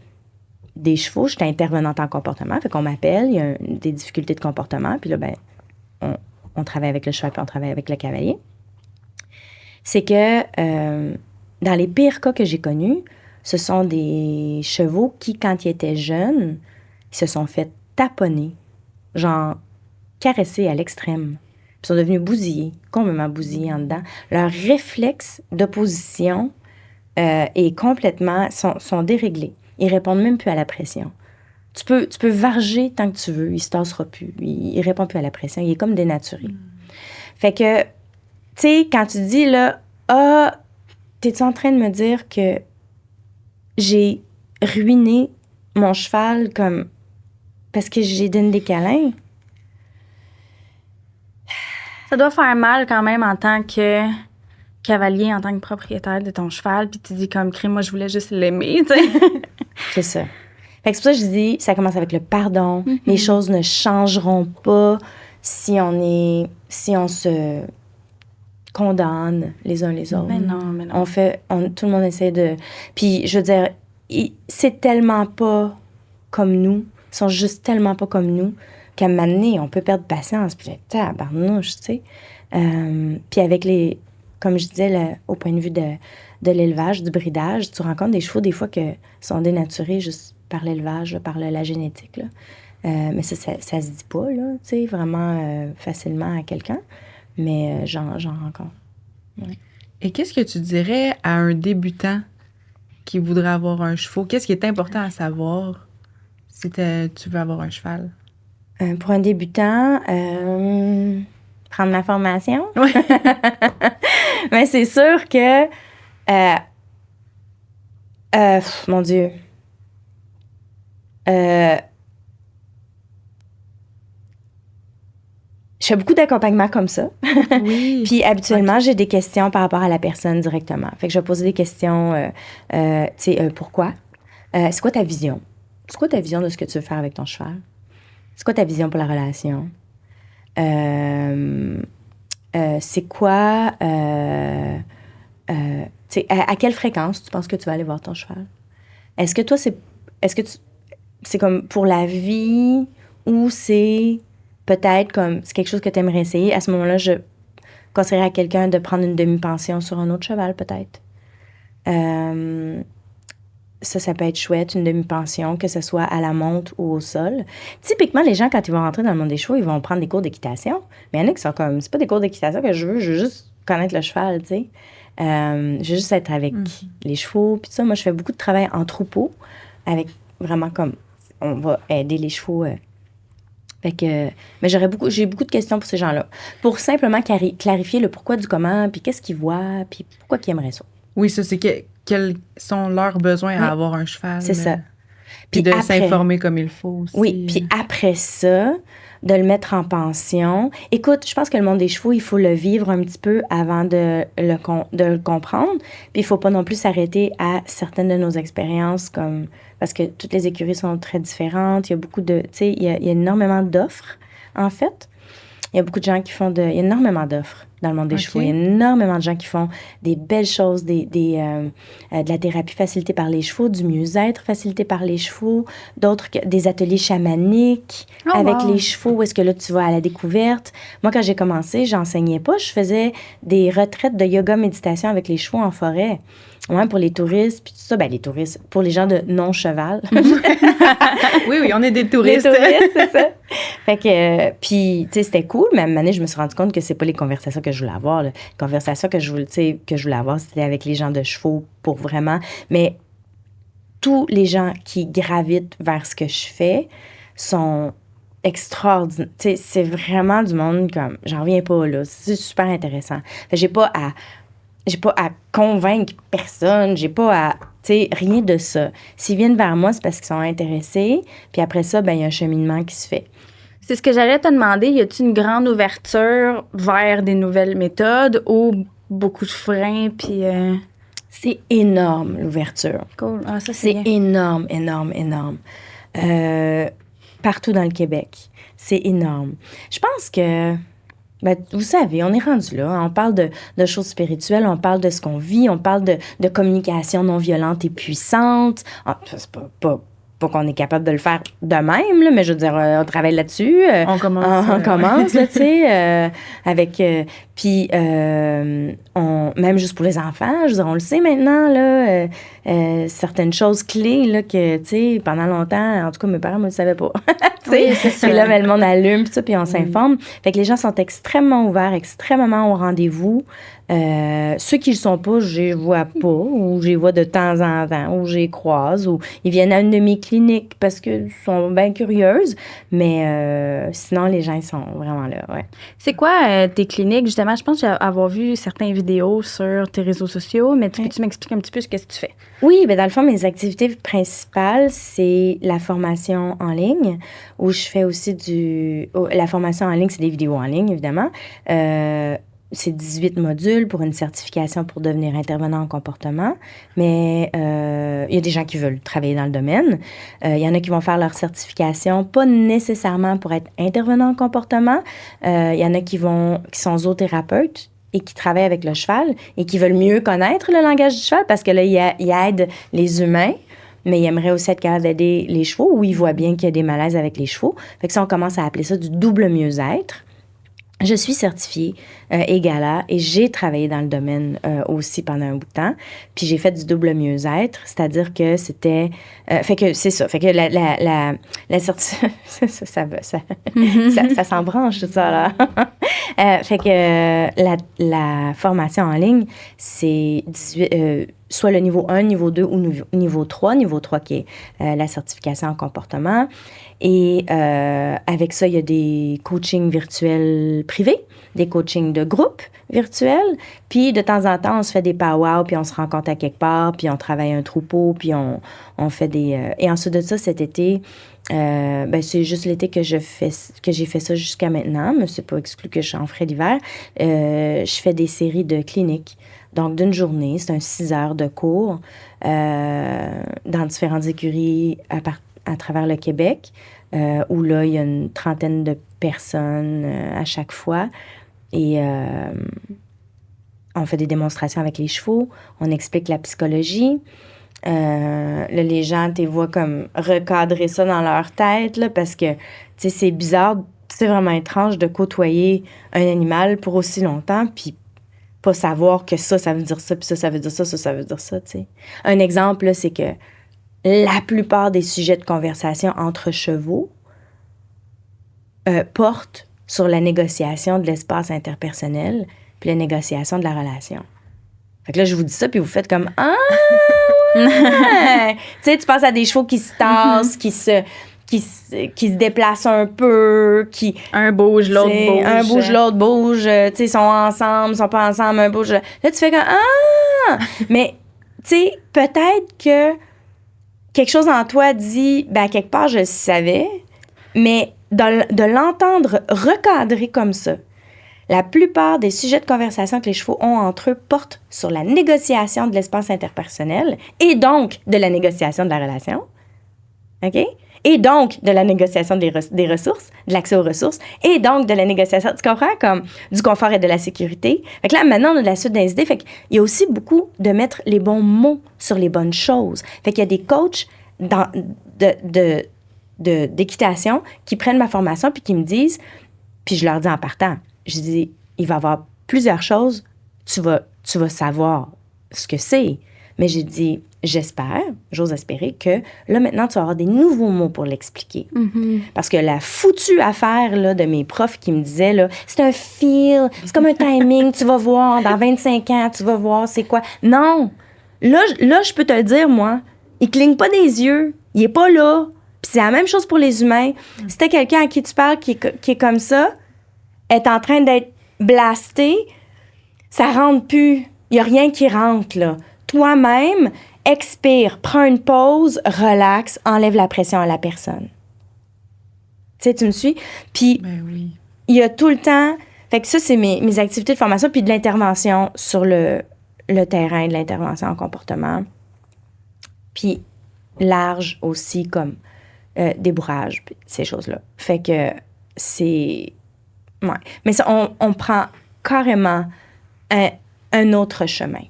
des chevaux, j'étais intervenante en comportement, fait qu'on m'appelle, il y a des difficultés de comportement, puis là, ben, on travaille avec le cheval, puis on travaille avec le cavalier. C'est que dans les pires cas que j'ai connus, ce sont des chevaux qui, quand ils étaient jeunes, ils se sont fait taponner, genre caresser à l'extrême. Ils sont devenus bousillés, complètement bousillés en dedans. Leur réflexe d'opposition est complètement... sont déréglés. Ils répondent même plus à la pression. Tu peux varger tant que tu veux, il se tassera plus. Il répond plus à la pression. Il est comme dénaturé. Fait que, tu sais, quand tu dis, là, t'es-tu en train de me dire que j'ai ruiné mon cheval comme parce que j'ai donné des câlins? Ça doit faire mal quand même en tant que cavalier, en tant que propriétaire de ton cheval, puis tu dis comme crime, moi je voulais juste l'aimer, tu sais. C'est ça. Fait que c'est pour ça que je dis, ça commence avec le pardon. Mm-hmm. Les choses ne changeront pas si on se condamne les uns les autres. Mais non. Tout le monde essaie de... Puis, je veux dire, c'est tellement pas comme nous. Ils sont juste tellement pas comme nous qu'à un moment donné, on peut perdre patience. Puis, tabarnouche, tu sais. Puis avec comme je disais, au point de vue de l'élevage, du bridage, tu rencontres des chevaux, des fois, qui sont dénaturés juste par l'élevage, par la génétique, là. Mais ça se dit pas, là, tu sais, vraiment facilement à quelqu'un. Mais j'en rencontre. Ouais. Et qu'est-ce que tu dirais à un débutant qui voudrait avoir un cheval? Qu'est-ce qui est important à savoir si tu veux avoir un cheval? Pour un débutant, prendre ma formation. Oui. Mais c'est sûr que... mon Dieu. Je fais beaucoup d'accompagnement comme ça. Oui. Puis habituellement, j'ai des questions par rapport à la personne directement. Fait que je vais poser des questions, tu sais, pourquoi? C'est quoi ta vision? C'est quoi ta vision de ce que tu veux faire avec ton cheval? C'est quoi ta vision pour la relation? C'est quoi... tu sais, à quelle fréquence tu penses que tu vas aller voir ton cheval? Est-ce que toi, c'est comme pour la vie ou c'est... peut-être comme c'est quelque chose que tu aimerais essayer. À ce moment-là, je conseillerais à quelqu'un de prendre une demi-pension sur un autre cheval, peut-être. Ça peut être chouette, une demi-pension, que ce soit à la monte ou au sol. Typiquement, les gens, quand ils vont rentrer dans le monde des chevaux, ils vont prendre des cours d'équitation. Mais il y en a qui sont comme, c'est pas des cours d'équitation que je veux juste connaître le cheval, tu sais. Je veux juste être avec les chevaux. Puis ça, moi, je fais beaucoup de travail en troupeau, avec vraiment comme, on va aider les chevaux... Fait que, mais j'ai beaucoup de questions pour ces gens-là. Pour simplement clarifier le pourquoi du comment, puis qu'est-ce qu'ils voient, puis pourquoi ils aimeraient ça. Oui, ça, c'est quels sont leurs besoins à avoir un cheval. C'est ça. Puis de s'informer comme il faut aussi. Oui, puis après ça, de le mettre en pension. Écoute, je pense que le monde des chevaux, il faut le vivre un petit peu avant de le comprendre. Puis il faut pas non plus s'arrêter à certaines de nos expériences comme... Parce que toutes les écuries sont très différentes. Il y a beaucoup de... Tu sais, il y a énormément d'offres, en fait. Il y a beaucoup de gens qui font il y a énormément d'offres. dans le monde des chevaux. Il y a énormément de gens qui font des belles choses, de la thérapie facilitée par les chevaux, du mieux-être facilité par les chevaux, des ateliers chamaniques avec les chevaux, où est-ce que là, tu vas à la découverte. Moi, quand j'ai commencé, j'enseignais pas. Je faisais des retraites de yoga-méditation avec les chevaux en forêt. Ouais, pour les touristes, puis tout ça. Ben, les touristes, pour les gens de non-cheval. Oui, on est des touristes. Les touristes, c'est ça. Fait que, puis, tu sais, c'était cool, mais à un moment donné, je me suis rendu compte que c'est pas les conversations que je voulais avoir. Les conversations que je voulais avoir, c'était avec les gens de chevaux pour vraiment. Mais tous les gens qui gravitent vers ce que je fais sont extraordinaires. Tu sais, c'est vraiment du monde comme... J'en reviens pas, là. C'est super intéressant. Fait que j'ai pas à convaincre personne, j'ai pas à... Tu sais, rien de ça. S'ils viennent vers moi, c'est parce qu'ils sont intéressés. Puis après ça, ben il y a un cheminement qui se fait. C'est ce que j'allais te demander. Y a-t-il une grande ouverture vers des nouvelles méthodes ou beaucoup de freins, puis... C'est énorme, l'ouverture. Cool. Ah, ça, c'est énorme, énorme, énorme. Partout dans le Québec. C'est énorme. Je pense que... Ben, vous savez, on est rendu là. On parle de choses spirituelles, on parle de ce qu'on vit, on parle de communication non violente et puissante. C'est pas qu'on est capable de le faire de même, là, mais je veux dire, on travaille là-dessus. On commence, là, tu sais, avec... Puis, même juste pour les enfants, je veux dire, on le sait maintenant, là, certaines choses clés, là, que, tu sais, pendant longtemps, en tout cas, mes parents ne le savaient pas. Oui, c'est ça. Puis là, ben, le monde allume, puis ça, puis on s'informe. Fait que les gens sont extrêmement ouverts, extrêmement au rendez-vous. Ceux qui ne le sont pas, je les vois pas, ou je les vois de temps en temps, ou je les croise, ou ils viennent à une de mes cliniques parce qu'ils sont bien curieuses. Mais sinon, les gens, ils sont vraiment là, ouais. C'est quoi tes cliniques, justement? Je pense avoir vu certaines vidéos sur tes réseaux sociaux, mais peux-tu m'expliquer un petit peu ce que tu fais? Oui, bien, dans le fond, mes activités principales, c'est la formation en ligne, où je fais aussi la formation en ligne, c'est des vidéos en ligne, évidemment. C'est 18 modules pour une certification pour devenir intervenant en comportement. Mais il y a des gens qui veulent travailler dans le domaine. Il y en a qui vont faire leur certification, pas nécessairement pour être intervenant en comportement. Il y en a qui sont zoothérapeutes et qui travaillent avec le cheval et qui veulent mieux connaître le langage du cheval parce que là, ils aident les humains. Mais ils aimeraient aussi être capables d'aider les chevaux ou ils voient bien qu'il y a des malaises avec les chevaux. Fait que ça, on commence à appeler ça du double mieux-être. Je suis certifiée EGALA et j'ai travaillé dans le domaine aussi pendant un bout de temps. Puis j'ai fait du double mieux-être, c'est-à-dire que c'était... fait que c'est ça. Fait que la certification... ça s'embranche tout ça, là. Fait que la formation en ligne, c'est soit le niveau 1, niveau 2 ou niveau 3. Niveau 3 qui est la certification en comportement. Et avec ça, il y a des coachings virtuels privés, des coachings de groupe virtuels. Puis de temps en temps, on se fait des pow-wow, puis on se rencontre à quelque part, puis on travaille un troupeau, puis on fait des... Et ensuite de ça, cet été, c'est juste l'été que j'ai fait ça jusqu'à maintenant, mais c'est pas exclu que j'en ferai l'hiver. Je fais des séries de cliniques. Donc, d'une journée, c'est un 6 heures de cours dans différentes écuries à travers le Québec, où là, il y a une trentaine de personnes à chaque fois. Et on fait des démonstrations avec les chevaux, on explique la psychologie. Là, les gens, tu vois comme recadrer ça dans leur tête, là, parce que, tu sais, c'est bizarre, c'est vraiment étrange de côtoyer un animal pour aussi longtemps, puis pas savoir que ça veut dire ça, puis ça veut dire ça, ça veut dire ça, tu sais. Un exemple, là, c'est que la plupart des sujets de conversation entre chevaux portent sur la négociation de l'espace interpersonnel puis la négociation de la relation. Fait que là, je vous dis ça, puis vous faites comme « Ah! Ouais! » Tu sais, tu penses à des chevaux qui se tassent, qui se déplacent un peu, qui... Un bouge, l'autre bouge. Un bouge, l'autre bouge. Tu sais, ils sont ensemble, ils sont pas ensemble, un bouge... Là, tu fais comme « Ah! » Mais, tu sais, peut-être que quelque chose en toi dit, ben, quelque part, je le savais, mais de l'entendre recadrer comme ça, la plupart des sujets de conversation que les chevaux ont entre eux portent sur la négociation de l'espace interpersonnel et donc de la négociation de la relation. OK? et donc de la négociation des ressources, de l'accès aux ressources, et donc de la négociation, tu comprends, comme du confort et de la sécurité. Fait que là, maintenant, on a de la suite des idées. Fait qu'il y a aussi beaucoup de mettre les bons mots sur les bonnes choses. Fait qu'il y a des coachs d'équitation qui prennent ma formation puis qui me disent, puis je leur dis en partant, je dis, il va y avoir plusieurs choses, tu vas savoir ce que c'est. Mais j'ai dit, j'ose espérer que là, maintenant, tu vas avoir des nouveaux mots pour l'expliquer. Mm-hmm. Parce que la foutue affaire là, de mes profs qui me disaient, là, c'est un feel, c'est comme un timing, tu vas voir, dans 25 ans, tu vas voir c'est quoi. Non! Là, je peux te le dire, moi, il cligne pas des yeux, il est pas là. Puis c'est la même chose pour les humains. Si t'as quelqu'un à qui tu parles qui est comme ça, est en train d'être blasté, ça rentre plus. Il y a rien qui rentre, là. Toi-même, expire, prends une pause, relaxe, enlève la pression à la personne. Tu sais, tu me suis? Puis, oui. Il y a tout le temps... Fait que ça, c'est mes activités de formation, puis de l'intervention sur le terrain, de l'intervention en comportement. Puis, large aussi, comme débourrage, puis ces choses-là. Fait que c'est... Ouais. Mais ça, on prend carrément un autre chemin.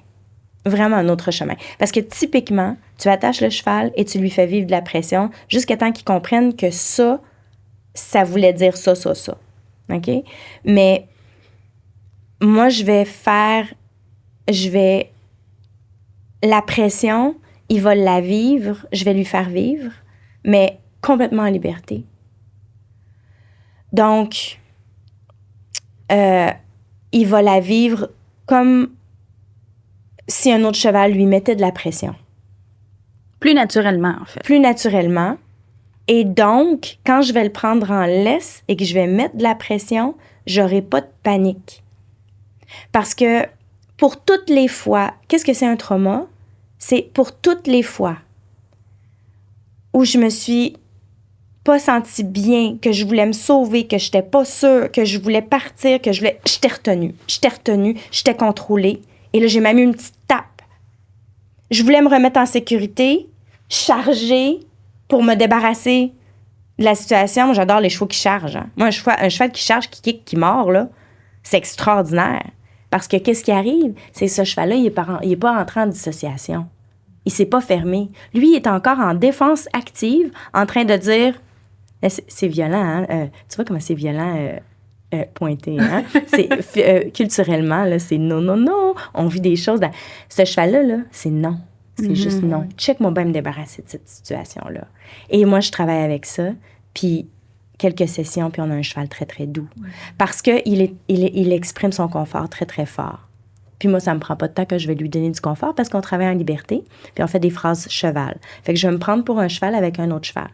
Vraiment un autre chemin. Parce que typiquement, tu attaches le cheval et tu lui fais vivre de la pression jusqu'à temps qu'il comprenne que ça voulait dire ça. OK? Mais moi, la pression, il va la vivre, je vais lui faire vivre, mais complètement en liberté. Donc, il va la vivre comme si un autre cheval lui mettait de la pression. Plus naturellement, en fait. Plus naturellement. Et donc, quand je vais le prendre en laisse et que je vais mettre de la pression, j'aurai pas de panique. Parce que pour toutes les fois, qu'est-ce que c'est un trauma? C'est pour toutes les fois où je me suis pas sentie bien, que je voulais me sauver, que j'étais pas sûre, que je voulais partir, j'étais retenue, j'étais contrôlée. Et là, j'ai même eu une petite tape. Je voulais me remettre en sécurité, charger pour me débarrasser de la situation. Moi, j'adore les chevaux qui chargent. Hein. Moi, un cheval qui charge, qui kick, qui mord, là, c'est extraordinaire. Parce que qu'est-ce qui arrive? C'est que ce cheval-là, il est pas entré en dissociation. Il s'est pas fermé. Lui, il est encore en défense active, en train de dire... C'est violent, hein? Tu vois comment c'est violent... pointé, hein? C'est culturellement, là, c'est non. On vit des choses. Ce cheval-là, là, c'est non. C'est juste non. Check-moi bien me débarrasser de cette situation-là. Et moi, je travaille avec ça. Puis, quelques sessions, puis on a un cheval très, très doux. Parce qu'il exprime son confort très, très fort. Puis moi, ça me prend pas de temps que je vais lui donner du confort parce qu'on travaille en liberté, puis on fait des phrases cheval. Fait que je vais me prendre pour un cheval avec un autre cheval.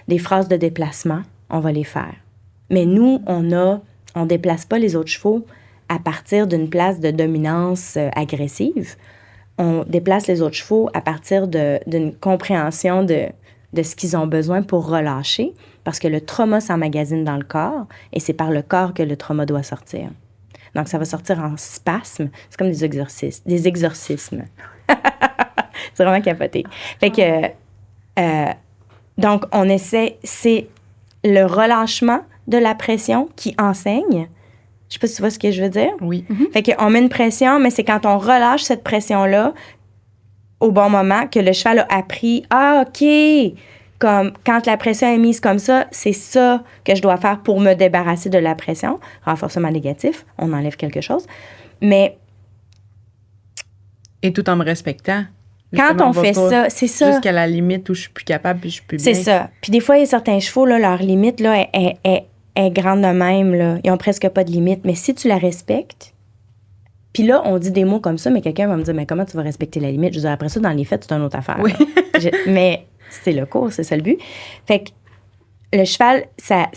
Des phrases de déplacement, on va les faire. Mais nous, on déplace pas les autres chevaux à partir d'une place de dominance agressive. On déplace les autres chevaux à partir d'une compréhension de ce qu'ils ont besoin pour relâcher, parce que le trauma s'emmagasine dans le corps, et c'est par le corps que le trauma doit sortir. Donc, ça va sortir en spasmes. C'est comme des exorcismes. C'est vraiment capoté. Fait que, donc, on essaie, c'est le relâchement de la pression qui enseigne. Je sais pas si tu vois ce que je veux dire. Oui. Mm-hmm. Fait qu'on met une pression, mais c'est quand on relâche cette pression-là au bon moment que le cheval a appris « Ah, OK! » Comme quand la pression est mise comme ça, c'est ça que je dois faire pour me débarrasser de la pression. Renforcement négatif, on enlève quelque chose. Mais... Et tout en me respectant. Quand on fait ça, c'est ça. Jusqu'à la limite où je suis plus capable puis je suis plus bien. C'est ça. Puis des fois, il y a certains chevaux, là, leur limite là, est grande de même. Là. Ils n'ont presque pas de limite. Mais si tu la respectes, puis là, on dit des mots comme ça, mais quelqu'un va me dire, mais comment tu vas respecter la limite? Je veux dire, après ça, dans les faits, c'est une autre affaire. Oui. Mais c'est le cours, c'est ça le but. Fait que le cheval, sa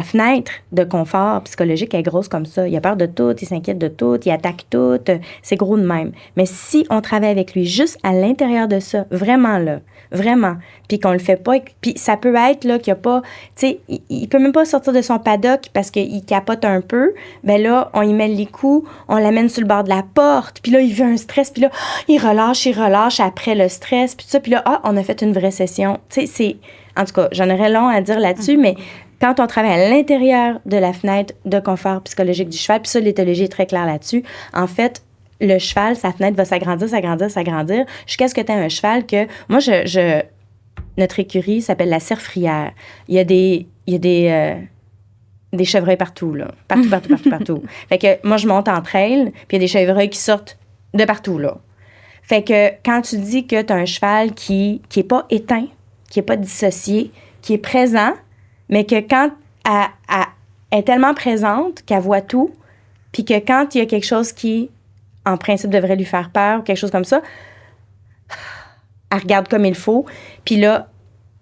fenêtre de confort psychologique est grosse comme ça. Il a peur de tout, il s'inquiète de tout, il attaque tout. C'est gros de même. Mais si on travaille avec lui juste à l'intérieur de ça, vraiment là, vraiment, puis qu'on le fait pas, puis ça peut être là qu'il n'y a pas, tu sais, il peut même pas sortir de son paddock parce qu'il capote un peu. Ben là, on y met les coups, on l'amène sur le bord de la porte, puis là, il vit un stress, puis là, il relâche après le stress, puis tout ça, puis là, on a fait une vraie session. Tu sais, En tout cas, j'en aurais long à dire là-dessus, mais quand on travaille à l'intérieur de la fenêtre de confort psychologique du cheval, puis ça, l'éthologie est très claire là-dessus, en fait, le cheval, sa fenêtre va s'agrandir, jusqu'à ce que tu aies un cheval que... Moi, notre écurie s'appelle la cerfrière. Il y a des chevreuils partout, là. Partout. Fait que moi, je monte en trail, puis il y a des chevreuils qui sortent de partout, là. Fait que quand tu dis que tu as un cheval qui est pas éteint, qui est pas dissocié, qui est présent, mais que quand elle est tellement présente qu'elle voit tout, puis que quand il y a quelque chose qui, en principe, devrait lui faire peur ou quelque chose comme ça, elle regarde comme il faut, puis là,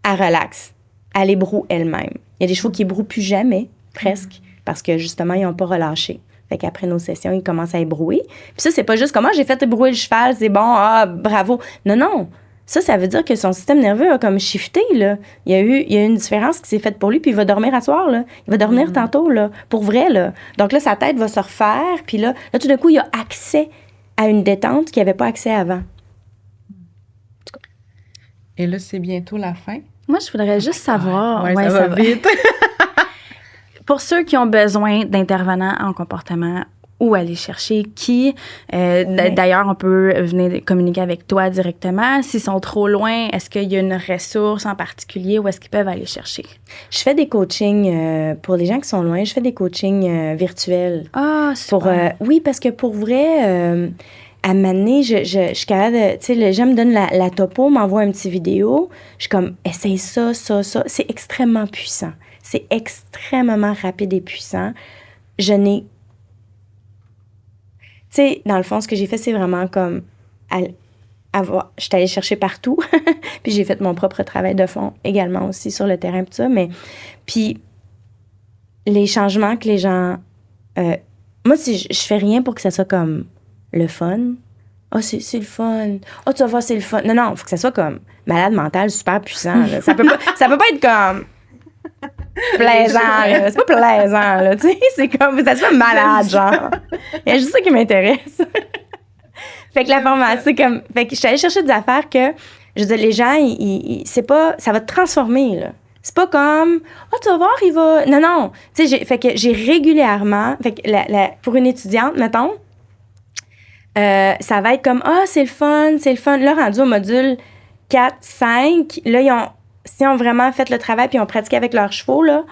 elle relaxe. Elle ébroue elle-même. Il y a des chevaux qui ébrouent plus jamais, presque, parce que, justement, ils n'ont pas relâché. Fait qu'après nos sessions, ils commencent à ébrouer. Puis ça, c'est pas juste comment j'ai fait ébrouer le cheval, c'est bon, bravo. Non. Ça veut dire que son système nerveux a comme shifté, là. Il y a eu une différence qui s'est faite pour lui, puis il va dormir à soir, là. Il va dormir tantôt, là, pour vrai, là. Donc là, sa tête va se refaire, puis là, tout d'un coup, il a accès à une détente qu'il n'avait pas accès avant. Et là, c'est bientôt la fin. Moi, je voudrais juste savoir... Ouais, ça va vite. Pour ceux qui ont besoin d'intervenants en comportement, où aller chercher, qui... D'ailleurs, on peut venir communiquer avec toi directement. S'ils sont trop loin, est-ce qu'il y a une ressource en particulier où est-ce qu'ils peuvent aller chercher? Je fais des coachings pour les gens qui sont loin. Je fais des coachings virtuels. Ah, super. Oui, parce que pour vrai... à un moment donné, je suis capable de... Tu sais, les gens me donnent la topo, m'envoient une petite vidéo. Je suis comme, essaye ça. C'est extrêmement puissant. C'est extrêmement rapide et puissant. Je n'ai... Tu sais, dans le fond, ce que j'ai fait, c'est vraiment comme... Je suis allée chercher partout. Puis j'ai fait mon propre travail de fond également aussi sur le terrain, tout ça. Mais... Puis, les changements que les gens... moi, je fais rien pour que ça soit comme... le fun. C'est le fun. Tu vas voir, c'est le fun. Non, il faut que ça soit comme malade mental, super puissant. Là. Ça peut pas être comme plaisant. Là. C'est pas plaisant, là. Tu sais, c'est comme, ça se fait malade, genre. Il y a juste ça qui m'intéresse. Fait que la formation, c'est comme... Fait que je suis allée chercher des affaires que, je veux dire, les gens, c'est pas... Ça va te transformer, là. C'est pas comme, tu vas voir, il va... Non. Tu sais, fait que j'ai régulièrement... Fait que pour une étudiante, mettons, ça va être comme, c'est le fun. Là, rendu au module 4, 5, là, ils ont vraiment fait le travail puis ils ont pratiqué avec leurs chevaux, là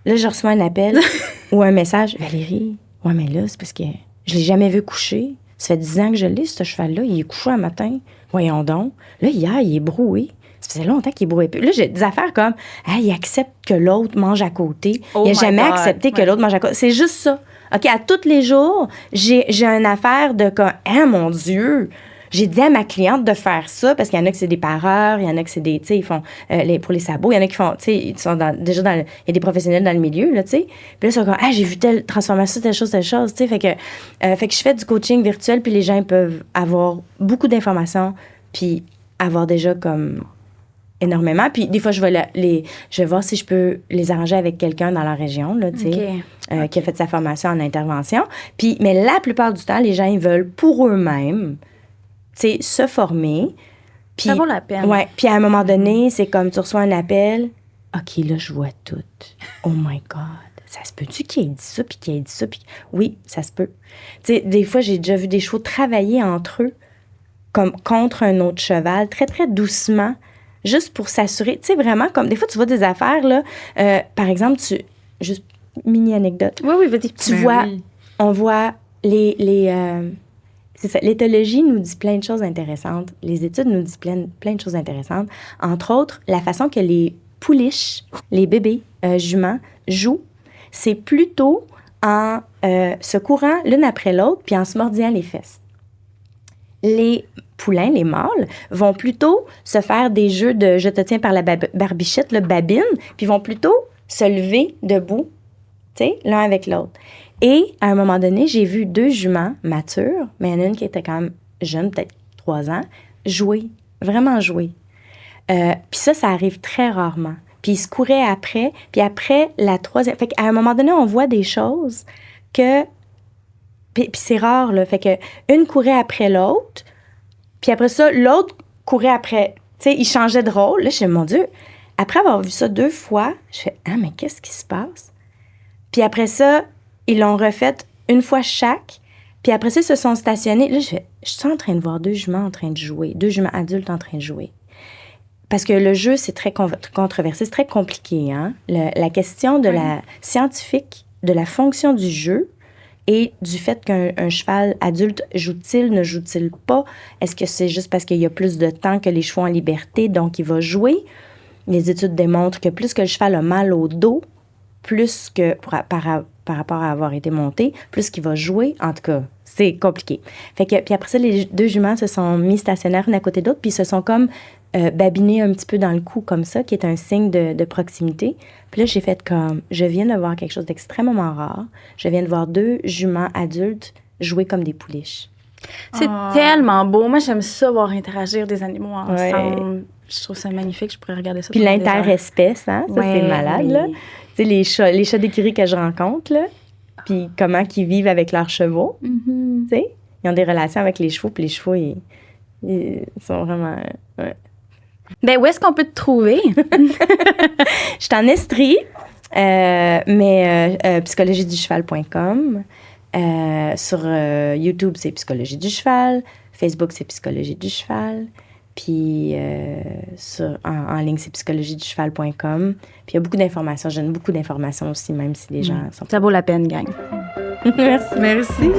je reçois un appel ou un message. Valérie, ouais, mais là, c'est parce que je l'ai jamais vu coucher. Ça fait 10 ans que je l'ai, ce cheval-là. Il est couché un matin. Voyons donc. Là, hier, il est broué. Ça faisait longtemps qu'il brouait plus. Là, j'ai des affaires comme, il accepte que l'autre mange à côté. Il n'a jamais accepté que l'autre mange à côté. C'est juste ça. OK, à tous les jours, j'ai une affaire de comme, mon Dieu, j'ai dit à ma cliente de faire ça parce qu'il y en a que c'est des pareurs, il y en a que c'est des, tu sais, ils font pour les sabots, il y en a qui font, tu sais, ils sont déjà il y a des professionnels dans le milieu, là, tu sais. Puis là, ils sont comme, j'ai vu telle transformation, telle chose, tu sais. Fait que je fais du coaching virtuel, puis les gens peuvent avoir beaucoup d'informations, puis avoir déjà comme énormément. Puis des fois, je vais voir si je peux les arranger avec quelqu'un dans la région, là, tu sais, qui a fait sa formation en intervention. Puis, mais la plupart du temps, les gens, ils veulent pour eux-mêmes, tu sais, se former. Puis, ça vaut la peine. Ouais. Puis à un moment donné, c'est comme tu reçois un appel. OK, là, je vois tout. Oh my God. Ça se peut-tu qu'il ait dit ça, puis qu'il ait dit ça? Puis... Oui, ça se peut. Tu sais, des fois, j'ai déjà vu des chevaux travailler entre eux comme contre un autre cheval, très, très doucement, juste pour s'assurer. Tu sais, vraiment, comme des fois, tu vois des affaires, là. Par exemple, juste mini anecdote. Oui, vas-y. On voit c'est ça. L'éthologie nous dit plein de choses intéressantes. Les études nous disent plein de choses intéressantes. Entre autres, la façon que les pouliches, les bébés juments, jouent, c'est plutôt en se courant l'une après l'autre puis en se mordillant les fesses. Les poulains, les mâles, vont plutôt se faire des jeux de « je te tiens par la barbichette », le babine, puis vont plutôt se lever debout, tu sais, l'un avec l'autre. Et à un moment donné, j'ai vu 2 juments matures, mais il y en a une qui était quand même jeune, peut-être 3 ans, jouer, vraiment jouer. Puis ça arrive très rarement. Puis ils se couraient après, puis après la 3e... Fait qu'à un moment donné, on voit des choses que... Puis c'est rare, là. Fait que une courait après l'autre, puis après ça, l'autre courait après... Tu sais, ils changeaient de rôle. Là, je me dis, mon Dieu, après avoir vu ça 2 fois, je fais « Ah, mais qu'est-ce qui se passe? » Puis après ça, ils l'ont refait 1 fois chaque. Puis après ça, ils se sont stationnés. Là, je suis en train de voir 2 juments en train de jouer, 2 juments adultes en train de jouer. Parce que le jeu, c'est très controversé, c'est très compliqué. Hein? La question de la scientifique, de la fonction du jeu et du fait qu'un cheval adulte joue-t-il, ne joue-t-il pas? Est-ce que c'est juste parce qu'il y a plus de temps que les chevaux en liberté, donc il va jouer? Les études démontrent que plus que le cheval a mal au dos, plus que par rapport à avoir été monté, plus qu'il va jouer. En tout cas, c'est compliqué. Fait que, puis après ça, les 2 juments se sont mis stationnaires une à côté de l'autre, puis ils se sont comme babinés un petit peu dans le cou comme ça, qui est un signe de proximité. Puis là, j'ai fait comme, je viens de voir quelque chose d'extrêmement rare. Je viens de voir 2 juments adultes jouer comme des pouliches. C'est tellement beau. Moi, j'aime ça, voir interagir des animaux ensemble. Je trouve ça magnifique. Je pourrais regarder ça. Puis l'interespèce, hein? Ça, c'est malade, là. Tu sais, les chats d'écurie que je rencontre, là, puis comment ils vivent avec leurs chevaux, tu sais. Ils ont des relations avec les chevaux, puis les chevaux, ils sont vraiment... Ouais. Ben, où est-ce qu'on peut te trouver? Je suis en Estrie, mais psychologieducheval.com. Sur YouTube, c'est Psychologie du cheval. Facebook, c'est Psychologie du cheval. Puis en ligne, c'est psychologieducheval.com. Puis il y a beaucoup d'informations. Je donne beaucoup d'informations aussi, même si les gens sont... Ça vaut la peine, gang. Merci. Merci.